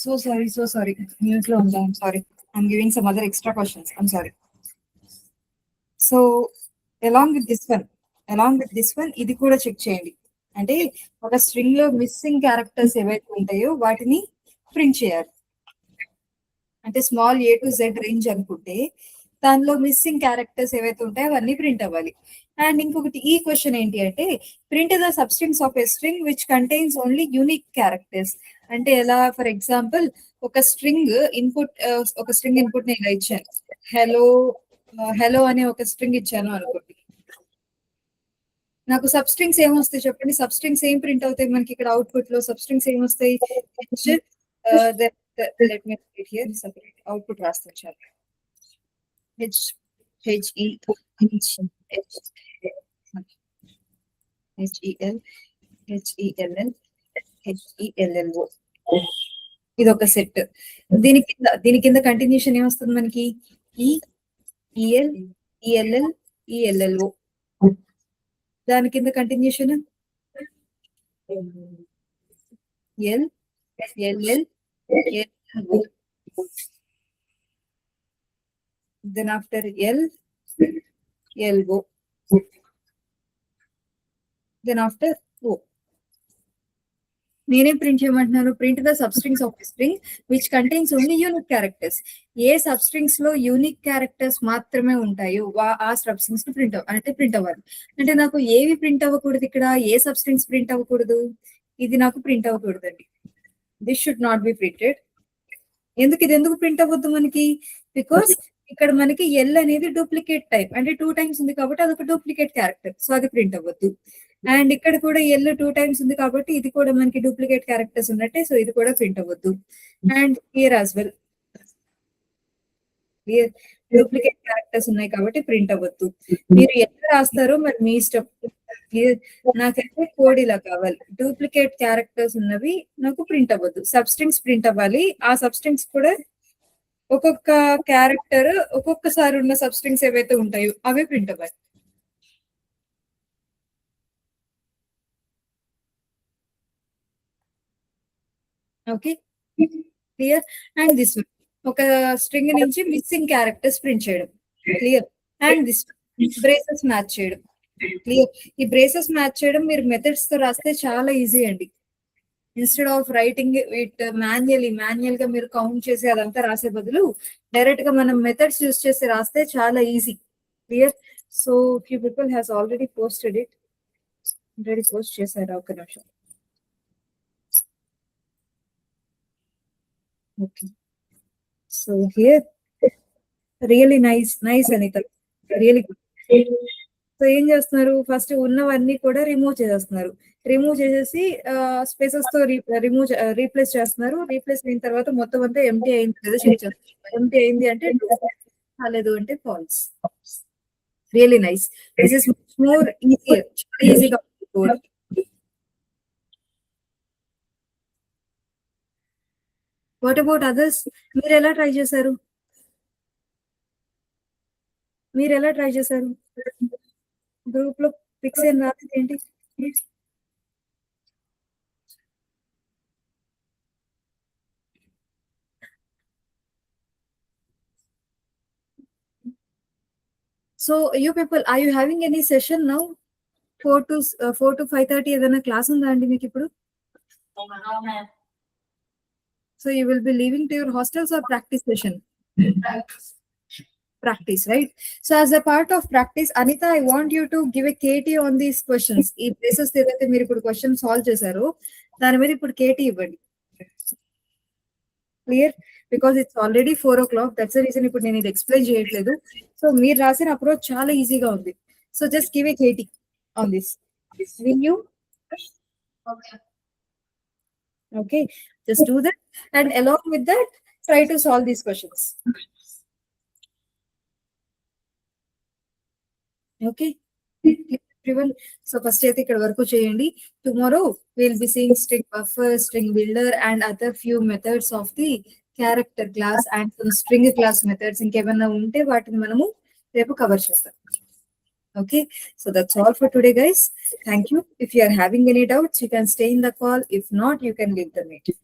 So sorry. Mute లో ఉందా? I'm sorry. I'm giving some other extra questions. I'm sorry. So along with this one, ఇది కూడా చెక్ చేయండి. అంటే ఒక స్ట్రింగ్ లో మిస్సింగ్ క్యారెక్టర్స్ ఏవైతే ఉంటాయో వాటిని ప్రింట్ చేయాలి. అంటే small A to Z range అనుకుంటే దానిలో మిస్సింగ్ క్యారెక్టర్స్ ఏవైతే ఉంటాయో అవన్నీ ప్రింట్ అవ్వాలి. అండ్ ఇంకొకటి ఈ క్వశ్చన్ ఏంటి అంటే print the substrings of a string which contains only unique characters. అంటే ఎలా, ఫర్ ఎగ్జాంపుల్ ఒక స్ట్రింగ్ ఇన్పుట్ నేను ఇలా ఇచ్చాను, హలో అనే ఒక స్ట్రింగ్ ఇచ్చాను అనుకోండి. నాకు సబ్ స్ట్రింగ్స్ ఏమొస్తాయి చెప్పండి? సబ్ స్ట్రింగ్స్ ఏం ప్రింట్ అవుతాయి మనకి ఇక్కడ అవుట్పుట్ లో? సబ్ స్ట్రింగ్స్ ఏమొస్తాయి? Let me write here separate output రాస్తాను చాలు. H H E H E L H E L L H E L L O, ఇది ఒక సెట్. దీని కింద కంటిన్యూషన్ ఏమొస్తుంది మనకి? E L E L L E L L O. దాని కింద continuation L L L then after L, LO, then after O. నేనేం ప్రింట్ చేయమంటున్నాను? Print the substrings of string which contains only unique characters. ఏ సబ్స్ట్రింగ్స్ లో యూనిక్ క్యారెక్టర్స్ మాత్రమే ఉంటాయో ఆ సబ్స్ట్రింగ్స్ ప్రింట్ అవ్వాలి. అంటే నాకు ఏవి ప్రింట్ అవ్వకూడదు ఇక్కడ? ఏ సబ్స్ట్రింగ్స్ ప్రింట్ అవ్వకూడదు? ఇది నాకు ప్రింట్ అవ్వకూడదండి. This should not be printed. ఎందుకు ప్రింట్ అవ్వద్దు మనకి? బికాస్ ఇక్కడ మనకి ఎల్ అనేది డూప్లికేట్ టైప్, అంటే 2 times ఉంది కాబట్టి అదొక డూప్లికేట్ క్యారెక్టర్, సో అది ప్రింట్ అవ్వద్దు. అండ్ ఇక్కడ కూడా ఎల్ 2 times ఉంది కాబట్టి ఇది కూడా మనకి డూప్లికేట్ క్యారెక్టర్స్ ఉన్నట్టే, సో ఇది కూడా ప్రింట్ అవ్వద్దు. And here as well duplicate characters ఉన్నాయి కాబట్టి ప్రింట్ అవ్వద్దు. మీరు ఎట్లా రాస్తారో మరి మీ ఇష్టం. నాకైతే కోడ్ ఇలా కావాలి, డూప్లికేట్ క్యారెక్టర్స్ ఉన్నవి నాకు ప్రింట్ అవ్వద్దు, సబ్స్ట్రింగ్స్ ప్రింట్ అవ్వాలి. ఆ సబ్స్ట్రింగ్స్ కూడా ఒక్కొక్క క్యారెక్టర్ ఒక్కొక్కసారి ఉన్న సబ్స్ట్రింగ్స్ ఏవైతే ఉంటాయో అవే ప్రింట్ అవ్వాలి. Okay, clear? అండ్ దిస్ ఒక స్ట్రింగ్ నుంచి మిస్సింగ్ క్యారెక్టర్స్ ప్రింట్ చేయడం, clear? And this braces match చేయడం, క్లియర్? ఈ బ్రేసెస్ మ్యాచ్ చేయడం మీరు మెథడ్స్ తో రాస్తే చాలా ఈజీ అండి. Instead of writing it manual గా మీరు కౌంట్ చేసి అదంతా రాసే బదులు డైరెక్ట్ గా మనం మెథడ్స్ యూస్ చేసి రాస్తే చాలా easy, clear? So few people has already posted it. Already post చేశారు, ఒక నిమిషం. Okay, so here really nice Anitha, really good. So ఏం చేస్తున్నారు? ఫస్ట్ ఉన్నవన్నీ కూడా రిమూవ్ చేసేసి స్పేసెస్ తో రీప్లేస్ చేస్తున్నారు. రీప్లేస్ అయిన తర్వాత మొత్తం అంతా ఎంటీ అయింది లేదా చెక్ చేస్తున్నారు. ఎంటీ అయింది అంటే కాలేదు అంటే false. Really nice. This is more ఈజీగా. What about others? మీరు ఎలా ట్రై చేశారు? గ్రూప్ లో పిక్స్ ఏం రాలేదు ఏంటి? So you people, are you having any session now? 4 to 5:30 ఏదైనా క్లాస్ ఉందా అండి మీకు ఇప్పుడు? So you will be leaving to your hostels or practice session? Practice, right? So as a part of practice, Anita, I want you to give a KT on these questions. ఈ places ఏదైతే మీరు ఇప్పుడు question solve చేశారో దాని మీద ఇప్పుడు KT ఇవ్వండి. Clear? Because it's already 4 o'clock. That's the reason ఇప్పుడు నేను ఇది ఎక్స్ప్లెయిన్ చేయట్లేదు. సో మీరు రాసిన అప్రోచ్ చాలా ఈజీగా ఉంది. So just give a KT on this. Will you? Okay, just do that, and along with that, try to solve these questions. Okay, everyone. So first అయితే ఇక్కడ వరకు చేయండి. Tomorrow we'll be seeing string buffer, string builder, and other few methods of the character class and some string class methods. ఇంకేమైనా ఉంటే వాటిని మనము రేపు cover చేస్తాం. Okay, so that's all for today, guys. Thank you. If you are having any doubts, you can stay in the call. If not, you can leave the meeting.